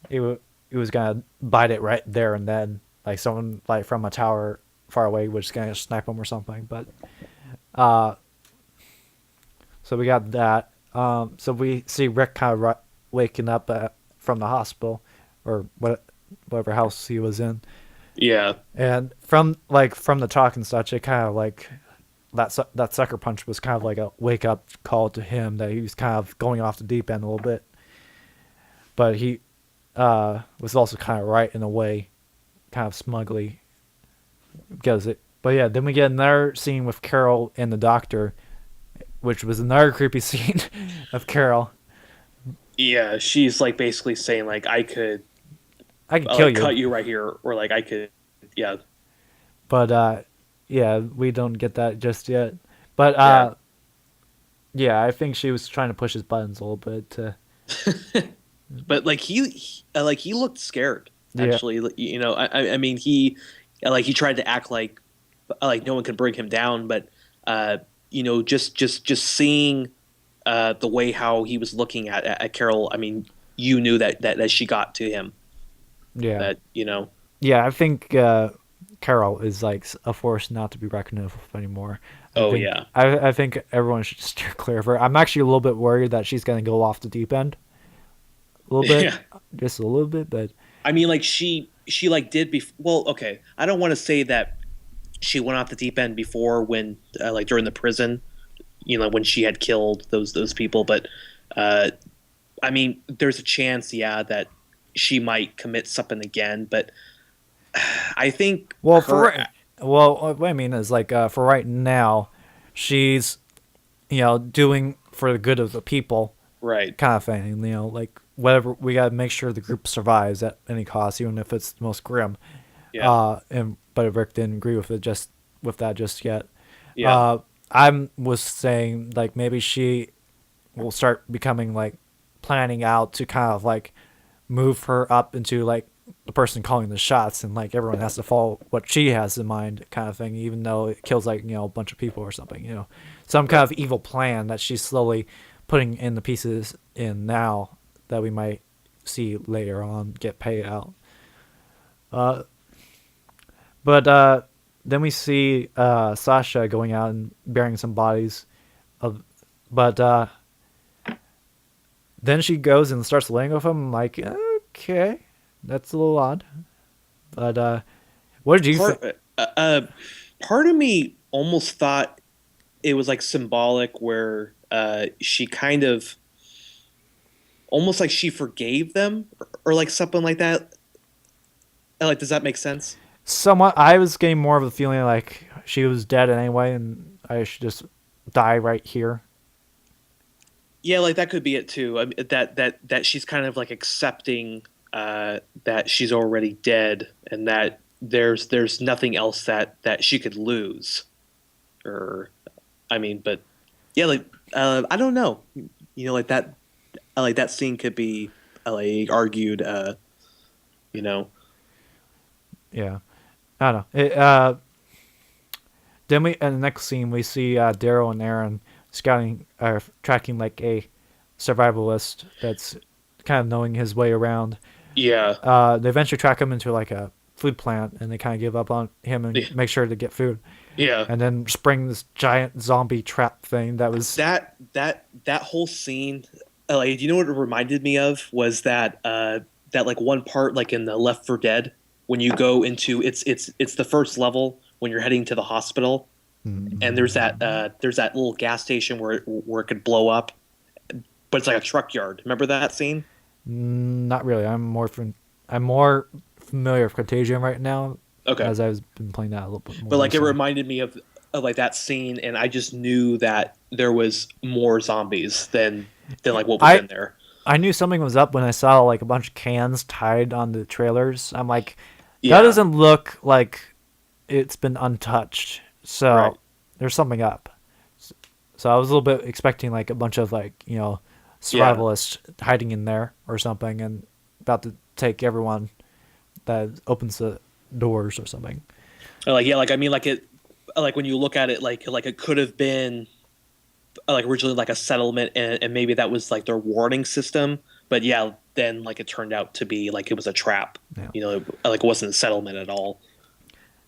he was gonna bite it right there and then, like someone like from a tower far away was gonna snipe him or something. But uh, so we got that. So we see Rick kind of waking up from the hospital or whatever house he was in, Yeah. and from the talk and such, it kind of like that sucker punch was kind of like a wake up call to him that he was kind of going off the deep end a little bit, but he was also kind of right in a way, kind of smugly because it. But yeah, then we get another scene with Carol and the doctor, which was another creepy scene of Carol. Yeah. She's like basically saying like I could I could kill like you, cut you right here, or like I could. Yeah. but yeah, we don't get that just yet. But Yeah. yeah, I think she was trying to push his buttons a little bit to. But like like he looked scared. Yeah, Actually, you know, I mean, he tried to act like no one could bring him down, but uh, you know, just seeing the way how he was looking at Carol. I mean, you knew that she got to him. yeah, That you know. yeah. I think Carol is like a force not to be reckoned with anymore. Oh yeah. I think everyone should steer clear of her. I'm actually a little bit worried that she's gonna go off the deep end a little bit, Yeah. just a little bit. But I mean, like she like did well. Okay, I don't want to say that she went off the deep end before when like during the prison, you know, when she had killed those people, but uh, I mean, there's a chance, yeah, that she might commit something again. But I think well, her, what I mean is like for right now, she's doing for the good of the people right, kind of thing. Like whatever we gotta make sure the group survives at any cost, even if it's the most grim. yeah, And but Rick didn't agree with that just yet. yeah, I was saying like maybe she will start becoming like planning out to kind of like move her up into like the person calling the shots, and like everyone has to follow what she has in mind kind of thing, even though it kills like a bunch of people or something, some kind right. of evil plan that she's slowly putting in the pieces in now that we might see later on get paid out. uh but then we see Sasha going out and burying some bodies of but then she goes and starts laying with him. I'm like, okay, that's a little odd. But what did you think? Part part of me almost thought it was like symbolic, where she kind of almost like she forgave them, or like something like that. Like, does that make sense? Somewhat, I was getting more of a feeling like she was dead anyway, and I should just die right here. Yeah, like that could be it too. I mean, that she's kind of like accepting that she's already dead, and that there's nothing else that she could lose. Or, I mean, but yeah, like I don't know. You know, like that scene could be like argued. You know, Yeah, I don't know. Then we in the next scene we see Daryl and Aaron scouting, tracking like a survivalist that's kind of knowing his way around. yeah, They eventually track him into like a food plant, and they kind of give up on him and make sure to get food, yeah. and then spring this giant zombie trap thing that was. That whole scene, like, you know what it reminded me of was that like one part like in the Left 4 Dead, when you go into it's the first level when you're heading to the hospital, and there's that little gas station where it could blow up, but it's like a truck yard. Remember that scene? Not really. I'm more familiar with Contagion right now, Okay. as I've been playing that a little bit more. But like it recently. reminded me of like that scene, and I just knew that there was more zombies than like what was in there. I knew something was up when I saw like a bunch of cans tied on the trailers. I'm like, that Yeah. doesn't look like it's been untouched. So Right. there's something up. So I was a little bit expecting like a bunch of like Yeah. survivalists hiding in there or something and about to take everyone that opens the doors or something. Like, yeah, like I mean, like like when you look at it, like it could have been like originally like a settlement, and maybe that was like their warning system. But yeah, then like it turned out to be like it was a trap. Yeah. Like it wasn't a settlement at all.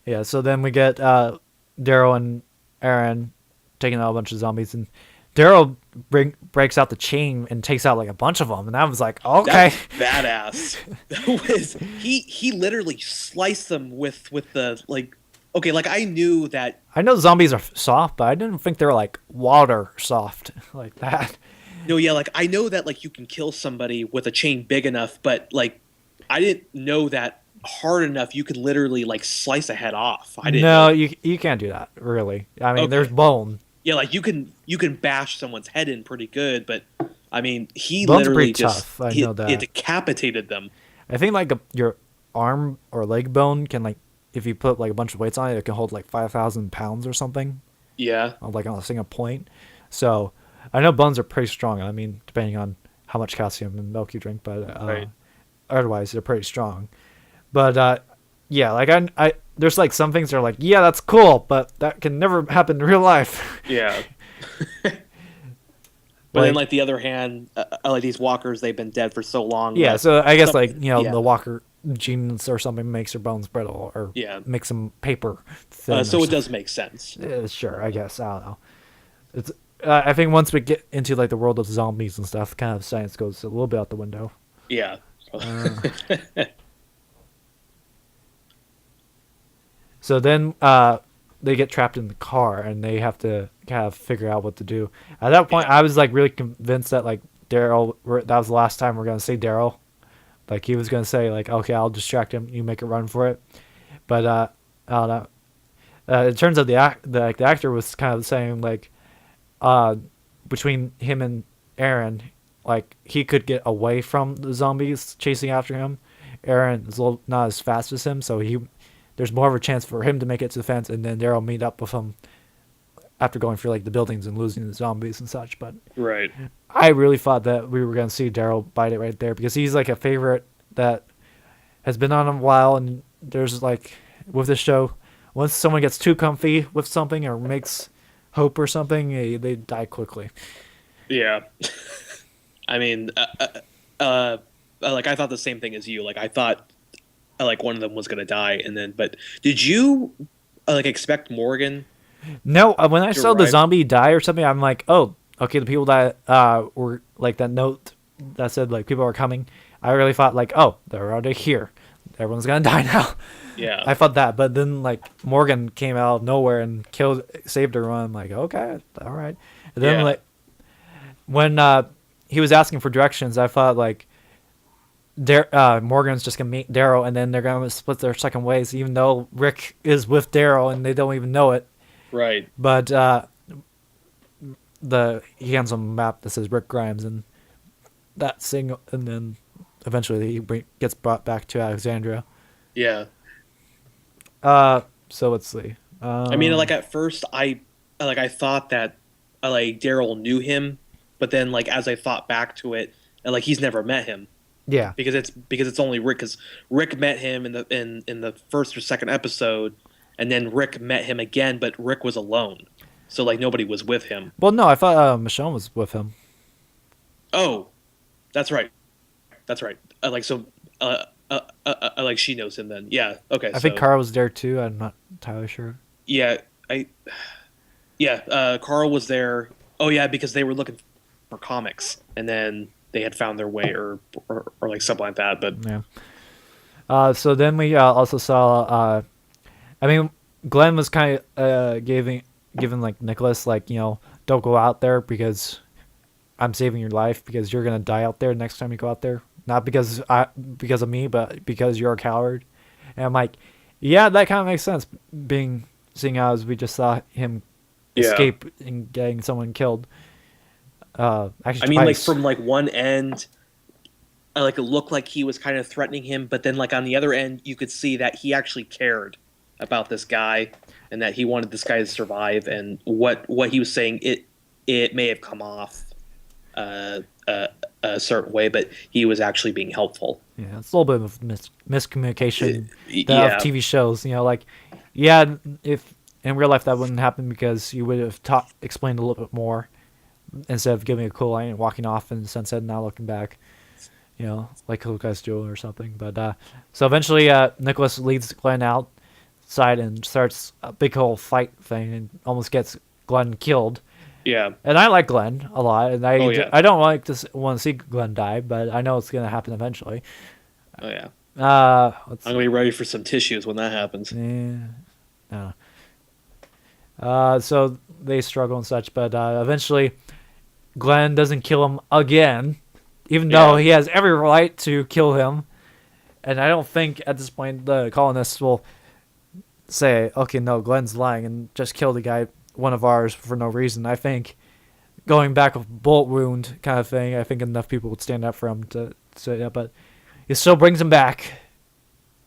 Yeah, so then we get Daryl and Aaron taking out a bunch of zombies, and Daryl breaks out the chain and takes out like a bunch of them, and I was like, okay, that's badass. That was he literally sliced them with the like. Okay, like I knew that. I know zombies are soft, but I didn't think they were like water soft like that. No, yeah, like I know that like you can kill somebody with a chain big enough, but like I didn't know that hard enough you could literally like slice a head off. I didn't. No, know. you can't do that really. I mean, Okay. there's bone. Yeah, like you can bash someone's head in pretty good, but I mean he Bones are literally pretty just tough, I know that. It decapitated them. I think like your arm or leg bone can like, if you put like a bunch of weights on it, it can hold like 5,000 pounds or something. Yeah. Like on a single point. So I know bones are pretty strong. I mean, depending on how much calcium and milk you drink, but Right. otherwise they're pretty strong. But yeah, like I there's like some things that are like, yeah, that's cool, but that can never happen in real life. Yeah. But then, like the other hand, like these walkers, they've been dead for so long. Yeah, so I guess like yeah. the walker genes or something makes their bones brittle, or makes them paper thin. So it does make sense. Yeah, sure, I guess. I don't know. It's I think once we get into like the world of zombies and stuff, kind of science goes a little bit out the window. Yeah. So then they get trapped in the car and they have to kind of figure out what to do. At that point, I was like really convinced that like Daryl, that was the last time we're gonna see Daryl. Like he was gonna say like, okay, I'll distract him, you make a run for it. But I don't know. It turns out the actor was kind of saying like, between him and Aaron, like he could get away from the zombies chasing after him. Aaron is not as fast as him, so there's more of a chance for him to make it to the fence, and then Daryl meet up with him after going through like the buildings and losing the zombies and such. But right, I really thought that we were gonna see Daryl bite it right there, because he's like a favorite that has been on a while, and there's like with this show, once someone gets too comfy with something or makes hope or something, they die quickly. Yeah. I mean, like I thought the same thing as you. Like I thought, like one of them was gonna die, and then. But did you like expect Morgan? No, when I saw the right. zombie die or something, I'm like, oh, okay, the people that were like that note that said like people are coming. I really thought like, oh, they're already here. Everyone's gonna die now. Yeah. I thought that, but then like Morgan came out of nowhere and saved everyone. I'm like, okay, all right. And then like when he was asking for directions, I thought like Morgan's just gonna meet Daryl, and then they're gonna split their second ways, even though Rick is with Daryl and they don't even know it. Right. But he hands him a map that says Rick Grimes, and that single, and then eventually he gets brought back to Alexandria. Yeah. So let's see. I mean, like at first, I thought that like Daryl knew him, but then like as I thought back to it, like he's never met him. Yeah. Because it's only Rick, because Rick met him in the first or second episode, and then Rick met him again, but Rick was alone, so like nobody was with him. Well, no, I thought Michonne was with him. Oh, that's right. That's right. Like so. Like she knows him then. Yeah. Okay. I think Carl was there too. I'm not entirely sure. Yeah. Carl was there. Oh yeah, because they were looking for comics, and then they had found their way, or like something like that. But yeah. So then we also saw. I mean, Glenn was kind of giving like Nicholas, like, you know, don't go out there because I'm saving your life, because you're gonna die out there next time you go out there. Not because of me, but because you're a coward. And I'm like, yeah, that kind of makes sense. Seeing as we just saw him escape and getting someone killed. Actually, I mean, like from like one end, like it looked like he was kind of threatening him, but then like on the other end, you could see that he actually cared about this guy and that he wanted this guy to survive. And what he was saying, it may have come off a certain way, but he was actually being helpful. Yeah, it's a little bit of miscommunication of TV shows. You know, like, yeah, if in real life that wouldn't happen because you would have explained a little bit more instead of giving a cool line and walking off in the sunset and not looking back. Like cool guys do or something. But so eventually, Nicholas leads Glenn outside and starts a big whole fight thing and almost gets Glenn killed. Yeah. And I like Glenn a lot, and Oh, yeah. I don't like to want to see Glenn die, but I know it's gonna happen eventually. Oh yeah. I'm I'm gonna be ready for some tissues when that happens. no. So they struggle and such, but eventually, Glenn doesn't kill him again, even though he has every right to kill him. And I don't think at this point the colonists will say, "Okay, no, Glenn's lying," and just kill the guy, one of ours, for no reason. I think going back with bullet wound kind of thing, I think enough people would stand up for him to say that, but he still brings him back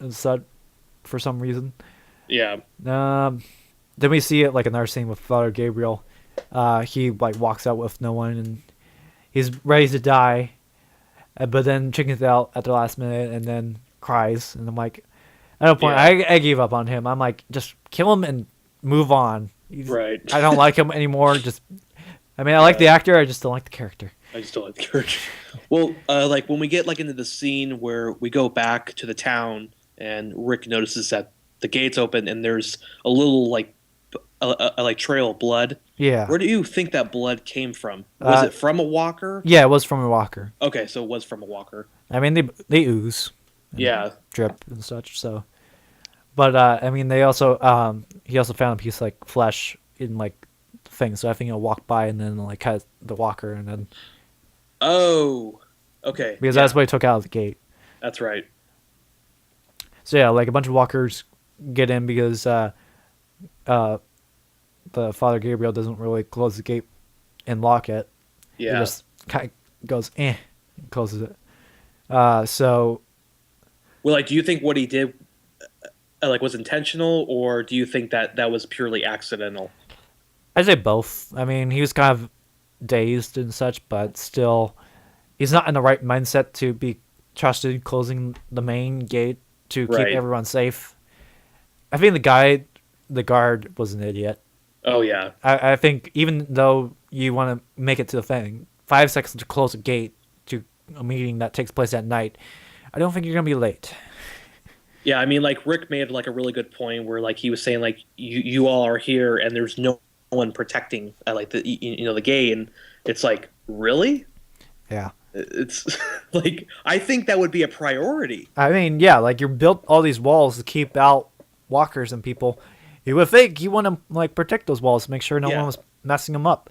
and such for some reason. Yeah. Then we see it like another scene with Father Gabriel. He like walks out with no one and he's ready to die, but then chickens out at the last minute and then cries. And I'm like, at a point, I gave up on him. I'm like, just kill him and move on. Right. I don't like him anymore. I like the actor. I just don't like the character. I just don't like the character. Well, like when we get like into the scene where we go back to the town and Rick notices that the gates open and there's a little like like trail of blood. Yeah. Where do you think that blood came from? Was it from a walker? Yeah, it was from a walker. Okay, so it was from a walker. I mean, they ooze. Yeah. Drip and such. So, but I mean, they also he also found a piece of like flesh in like thing. So I think he'll walk by and then like cut the walker and then. Oh. Okay. Because that's what he took out of the gate. That's right. So yeah, like a bunch of walkers get in because the Father Gabriel doesn't really close the gate and lock it. Yeah. He just kind of goes and closes it. So. Well, like, do you think what he did, like, was intentional, or do you think that was purely accidental? I'd say both. I mean, he was kind of dazed and such, but still, he's not in the right mindset to be trusted closing the main gate to keep everyone safe. I think the guard was an idiot. Oh, yeah. I think even though you want to make it to the thing, 5 seconds to close a gate to a meeting that takes place at night, I don't think you're going to be late. Yeah, I mean, like, Rick made, like, a really good point where, like, he was saying, like, you all are here and there's no one protecting, like, the gate, and it's like, really? Yeah. It's, like, I think that would be a priority. I mean, yeah, like, you built all these walls to keep out walkers and people. You would think you want to, like, protect those walls to make sure no one was messing them up.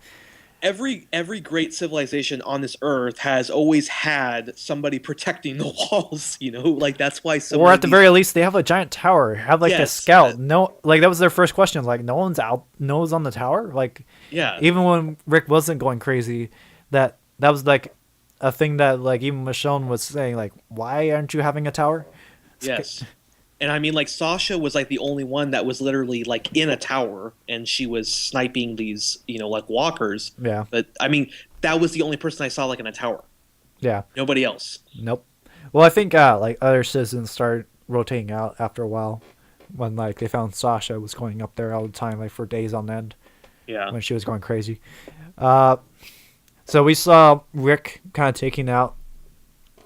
Every great civilization on this earth has always had somebody protecting the walls, like that's why or at the very least they have a giant tower, have like a scout. No, like that was their first question, like no one's on the tower, like even when Rick wasn't going crazy, that was like a thing that like even Michonne was saying, like, why aren't you having a tower? Yes. And I mean, like, Sasha was, like, the only one that was literally, like, in a tower, and she was sniping these, like, walkers. Yeah. But, I mean, that was the only person I saw, like, in a tower. Yeah. Nobody else. Nope. Well, I think, like, other citizens started rotating out after a while when, like, they found Sasha was going up there all the time, like, for days on end. Yeah. When she was going crazy. So we saw Rick kind of taking out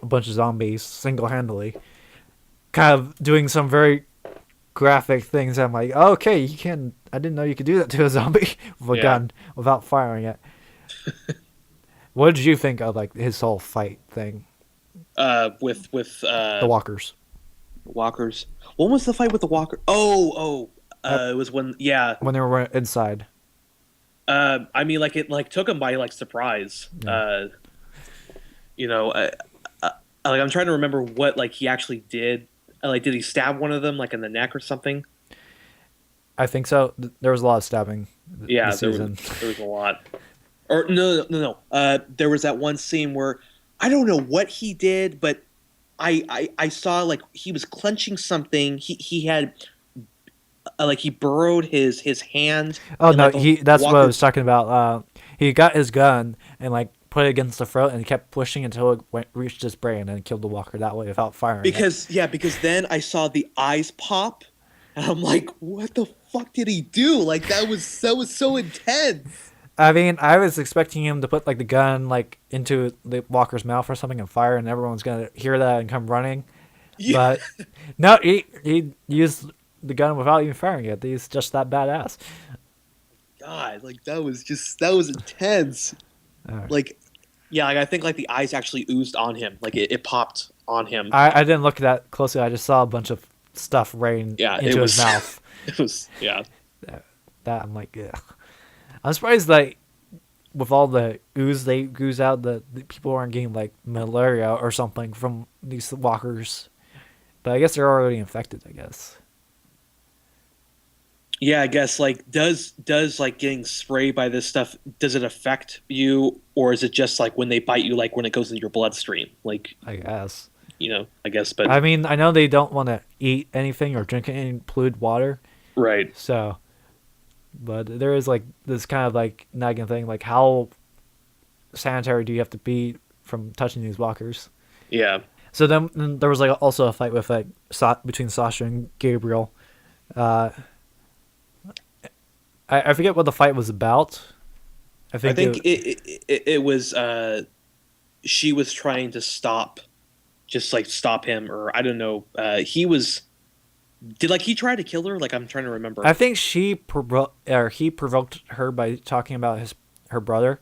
a bunch of zombies single-handedly. Kind of doing some very graphic things. I'm like, oh, okay, you can. I didn't know you could do that to a zombie with a gun without firing it. What did you think of like his whole fight thing? With the walkers. Walkers. When was the fight with the walker? It was when they were inside. I mean, like it like took him by like surprise. Yeah. Like I'm trying to remember what like he actually did. Like, did he stab one of them, like, in the neck or something? I think so. There was a lot of stabbing. Yeah, there was a lot. Or, no. There was that one scene where, I don't know what he did, but I saw, like, he was clenching something. He had, like, he burrowed his hand. Oh, no, that's what I was talking about. He got his gun and, like, put it against the throat and he kept pushing until it reached his brain and killed the walker that way without firing. Because then I saw the eyes pop, And I'm like, what the fuck did he do? Like that was so intense. I mean, I was expecting him to put like the gun like into the walker's mouth or something and fire, and everyone's gonna hear that and come running. Yeah. But no, he used the gun without even firing it. He's just that badass. God, like that was intense. Uh, Like, yeah, like I think like the eyes actually oozed on him. Like it popped on him. I didn't look that closely. I just saw a bunch of stuff rain Yeah, it into his was. mouth. It was. Yeah. That I'm like, ugh. I'm surprised like with all the ooze they ooze out, the people aren't getting like malaria or something from these walkers. But I guess they're already infected. I guess. Yeah, I guess like does like getting sprayed by this stuff, does it affect you, or is it just like when they bite you, like when it goes into your bloodstream? Like, I guess. I guess, but I mean, I know they don't want to eat anything or drink any polluted water, right. so. But there is like this kind of like nagging thing, like how sanitary do you have to be from touching these walkers? Yeah. So then there was like also a fight with like between Sasha and Gabriel. Uh, I forget what the fight was about. I I think think it was she was trying to stop him, or I don't know. He was did like he try to kill her? Like I'm trying to remember. I think he provoked her by talking about her brother,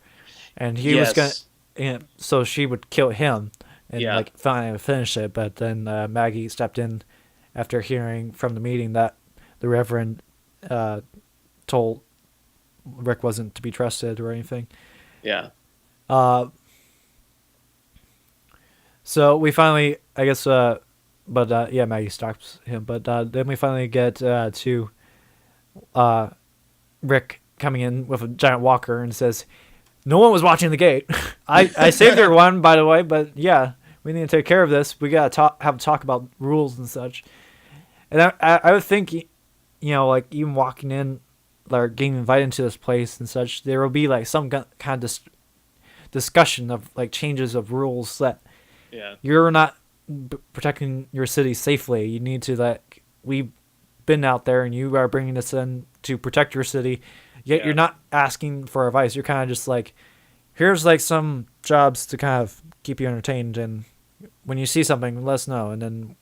and he was gonna, Yes. so she would kill him and Yeah. like finally finish it. But then Maggie stepped in after hearing from the meeting that the Reverend told Rick wasn't to be trusted or anything. Yeah. Uh, so we finally, I guess, but yeah, Maggie stops him. But then we finally get to Rick coming in with a giant walker and says, "No one was watching the gate. I saved everyone, by the way, but yeah, we need to take care of this. We gotta have a talk about rules and such." And I would think, like even walking in, like getting invited into this place and such, there will be like some kind of discussion of like changes of rules that Yeah. you're not protecting your city safely. You need to like we've been out there and you are bringing us in to protect your city. Yet Yeah. you're not asking for advice. You're kind of just like, here's like some jobs to kind of keep you entertained, and when you see something, let us know. And then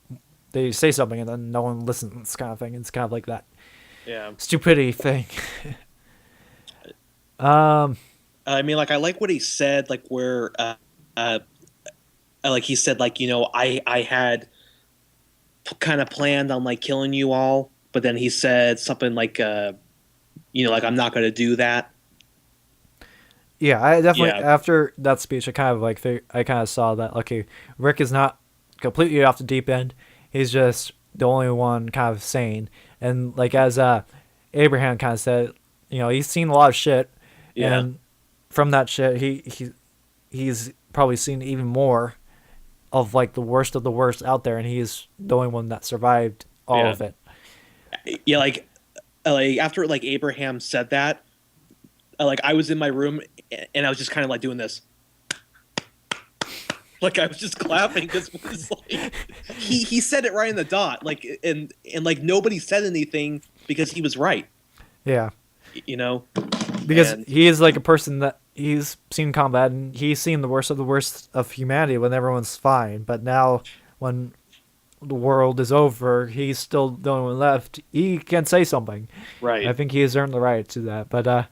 they say something, and then no one listens, kind of thing. It's kind of like that Yeah. stupidity thing. um, I mean, like I like what he said, like where uh like he said, like I had kind of planned on like killing you all, but then he said something like like I'm not going to do that. yeah, I definitely Yeah. after that speech, I kind of like I kind of saw that okay, Rick is not completely off the deep end. He's just the only one kind of sane, and like as Abraham kind of said, he's seen a lot of shit, Yeah. and from that shit, he's probably seen even more of like the worst out there, and he's the only one that survived all Yeah. of it. Yeah, like after like Abraham said that, like I was in my room and I was just kind of like doing this. Like I was just clapping because it was like he said it right in the dot. Like and like nobody said anything because he was right, Yeah, you know? because And he is like a person that he's seen combat, and he's seen the worst of humanity when everyone's fine. But now, when the world is over, he's still the only one left. He can say something. right. I think he has earned the right to that. But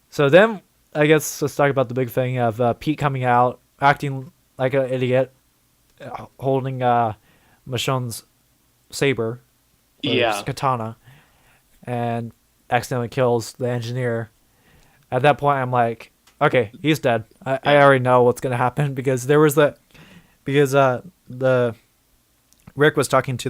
so then I guess let's talk about the big thing of Pete coming out, acting like an idiot, holding Michonne's saber, or Yeah. katana, and accidentally kills the engineer. At that point, I'm like, okay, he's dead. I already know what's gonna happen because there was the Rick was talking to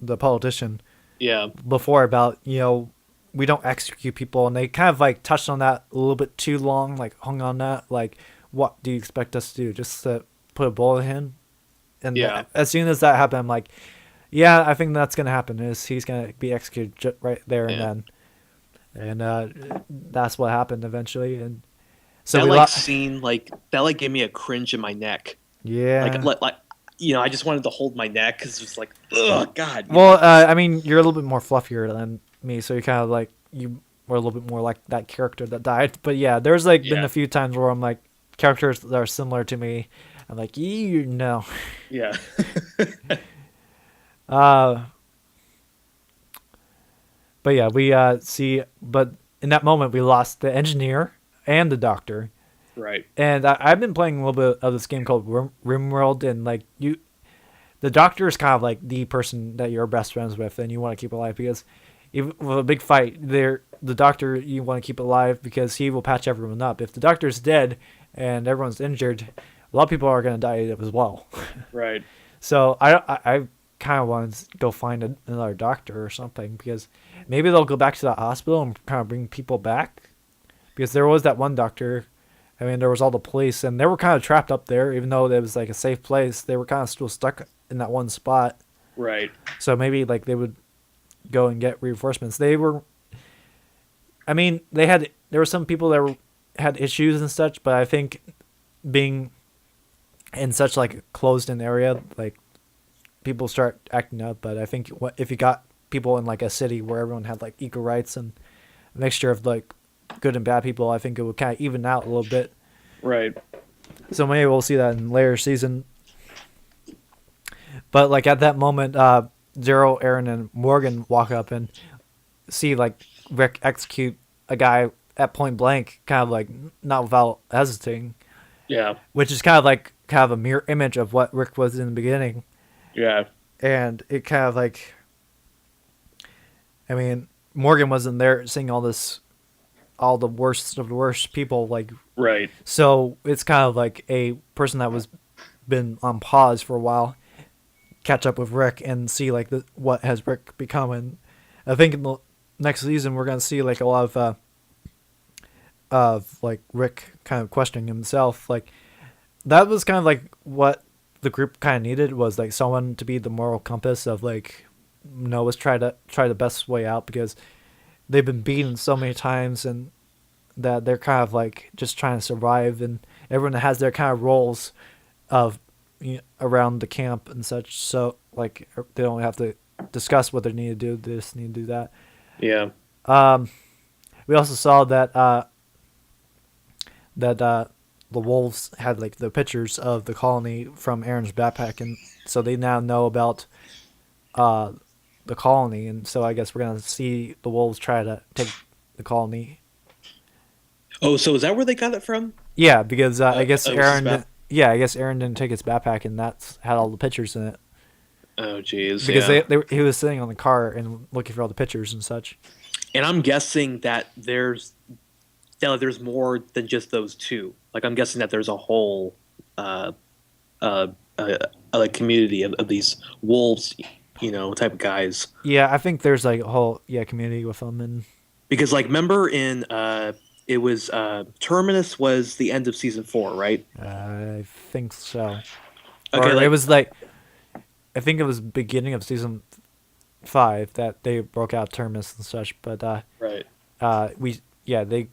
the politician Yeah. before about we don't execute people, and they kind of like touched on that a little bit too long, like hung on that, like what do you expect us to do, just to put a bullet in him? And Yeah. as soon as that happened, I'm like, yeah, I think that's gonna happen. Is he's gonna be executed right there and Yeah. then, and that's what happened eventually. And so That we like scene like that like gave me a cringe in my neck. yeah, Like I just wanted to hold my neck because it's like, oh God. Well, I mean, you're a little bit more fluffier than me, so you kind of like you were a little bit more like that character that died. But yeah, there's like been a few times where I'm like characters that are similar to me. I'm like, you know. Yeah. But yeah, we see. But in that moment, we lost the engineer and the doctor. Right. And I've been playing a little bit of this game called RimWorld, and like the doctor is kind of like the person that you're best friends with, and you want to keep alive because if with a big fight, the doctor you want to keep alive because he will patch everyone up. If the doctor's dead and everyone's injured, a lot of people are going to die as well. Right. So I kind of want to go find another doctor or something because maybe they'll go back to that hospital and kind of bring people back because there was that one doctor. I mean, there was all the police, and they were kind of trapped up there, even though it was like a safe place. They were kind of still stuck in that one spot. Right. So maybe like they would go and get reinforcements. They were, I mean, there were some people that had issues and such, but I think being in such like a closed-in area, like people start acting up. But I think if you got people in like a city where everyone had like equal rights and a mixture of like good and bad people, I think it would kind of even out a little bit. Right. So maybe we'll see that in later season. But like at that moment, Zero, Aaron, and Morgan walk up and see like Rick execute a guy at point blank, kind of like not without hesitating. Yeah. Which is kind of a mirror image of what Rick was in the beginning. Yeah. And it kind of like, I mean, Morgan wasn't there seeing all the worst of the worst people, like, right. So it's kind of like a person that was been on pause for a while catch up with Rick and see like what has Rick become. And I think in the next season we're gonna see like a lot of like Rick kind of questioning himself. Like that was kind of like what the group kind of needed, was like someone to be the moral compass of like Noah's try the best way out, because they've been beaten so many times and that they're kind of like just trying to survive, and everyone has their kind of roles of around the camp and such. So like they don't have to discuss what they need to do. They just need to do that. Yeah. We also saw that the wolves had like the pictures of the colony from Aaron's backpack, and so they now know about the colony, and so I guess we're gonna see the wolves try to take the colony. Oh, so is that where they got it from? Yeah, because I guess Aaron. Yeah, I guess Aaron didn't take his backpack, and that's had all the pictures in it. Oh, jeez. Because he was sitting on the car and looking for all the pictures and such. And I'm guessing that there's more than just those two. Like I'm guessing that there's a whole like community of these wolves, type of guys. Yeah, I think there's like a whole community with them, and because like remember in it was Terminus was the end of season 4, right? I think so. Okay, or it was like I think it was beginning of season 5 that they broke out Terminus and such, but right. They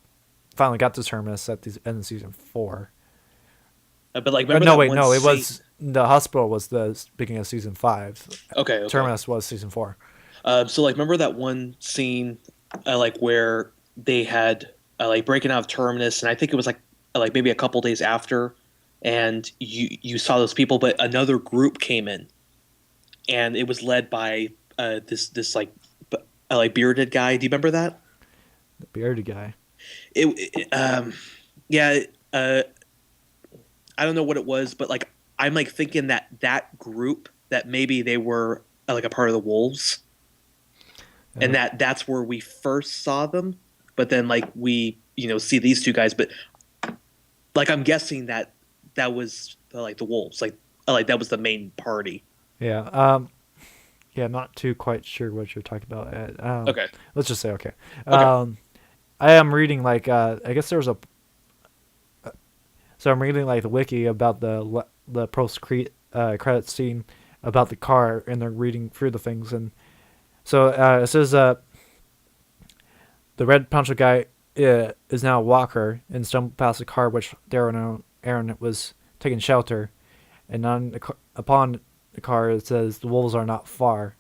finally got to Terminus at the end of season 4. But like remember it was the hospital was the beginning of season 5. Okay. Terminus was season 4. So like remember that one scene like where they had like breaking out of Terminus, and I think it was like maybe a couple days after, and you saw those people, but another group came in, and it was led by this like bearded guy. Do you remember that? The bearded guy. I don't know what it was, but like I'm like thinking that group, that maybe they were like a part of the wolves, and that's where we first saw them. But then like we see these two guys, but like I'm guessing that was like the wolves, like that was the main party. Yeah. I'm not too quite sure what you're talking about. Okay. Let's just say okay. Okay. I am reading like I guess there was a. So I'm reading like the wiki about the post credit scene about the car, and they're reading through the things, and so it says the red poncho guy is now a walker and stumbled past the car which Darren and Aaron was taking shelter, and on upon the car it says the wolves are not far.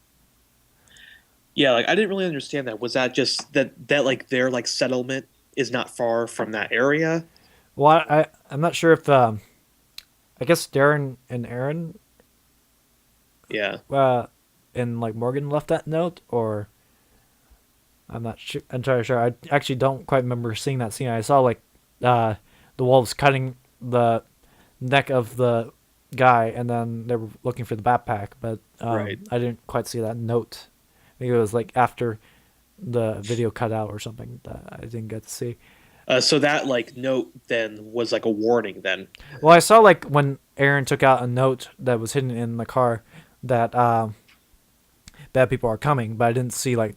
Yeah, like I didn't really understand that. Was that just that like their like settlement is not far from that area? Well, I'm not sure if I guess Darren and Aaron Yeah. and like Morgan left that note, or I'm not sure. I'm entirely sure. I actually don't quite remember seeing that scene. I saw like the wolves cutting the neck of the guy, and then they were looking for the backpack, but Right. I didn't quite see that note. I think it was like after the video cut out or something that I didn't get to see. So that like note then was like a warning then. Well, I saw like when Aaron took out a note that was hidden in the car that bad people are coming, but I didn't see like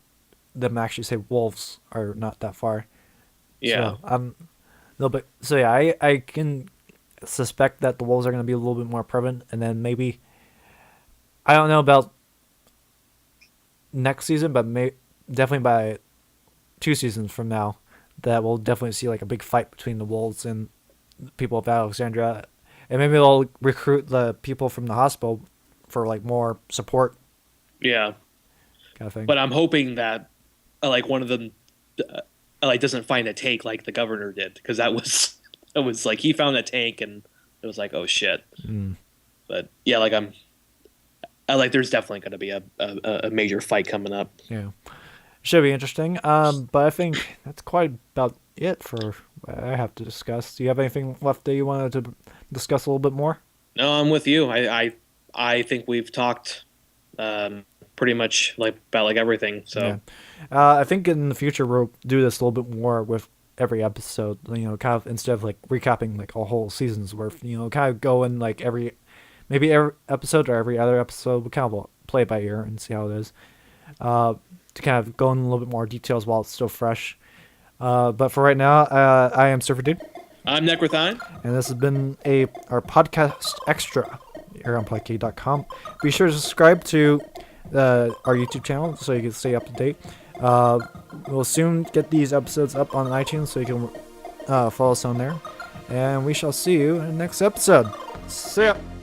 them actually say wolves are not that far. Yeah. So I'm a little bit. So yeah, I can suspect that the wolves are going to be a little bit more prevalent, and then maybe I don't know about next season, but definitely by 2 seasons from now, that we'll definitely see like a big fight between the wolves and the people of Alexandria, and maybe they'll recruit the people from the hospital for like more support Yeah. kind of thing. But I'm hoping that like one of them like doesn't find a tank like the governor did, because that was it was like he found a tank and it was like, oh shit. Mm. But yeah, like I like there's definitely going to be a major fight coming up. Yeah, should be interesting. But I think that's quite about it for what I have to discuss. Do you have anything left that you wanted to discuss a little bit more? No, I'm with you. I think we've talked pretty much like about like everything. So Yeah. I think in the future we'll do this a little bit more with every episode. You know, kind of instead of like recapping like a whole season's worth. You know, kind of go in like maybe every episode or every other episode. We kind of play it by ear and see how it is. To kind of go in a little bit more details while it's still fresh. But for right now, I am Surferdude, I'm Necrothein. and this has been our podcast extra here on Podcade.com. Be sure to subscribe to our YouTube channel so you can stay up to date. We'll soon get these episodes up on iTunes so you can follow us on there. And we shall see you in the next episode. See ya!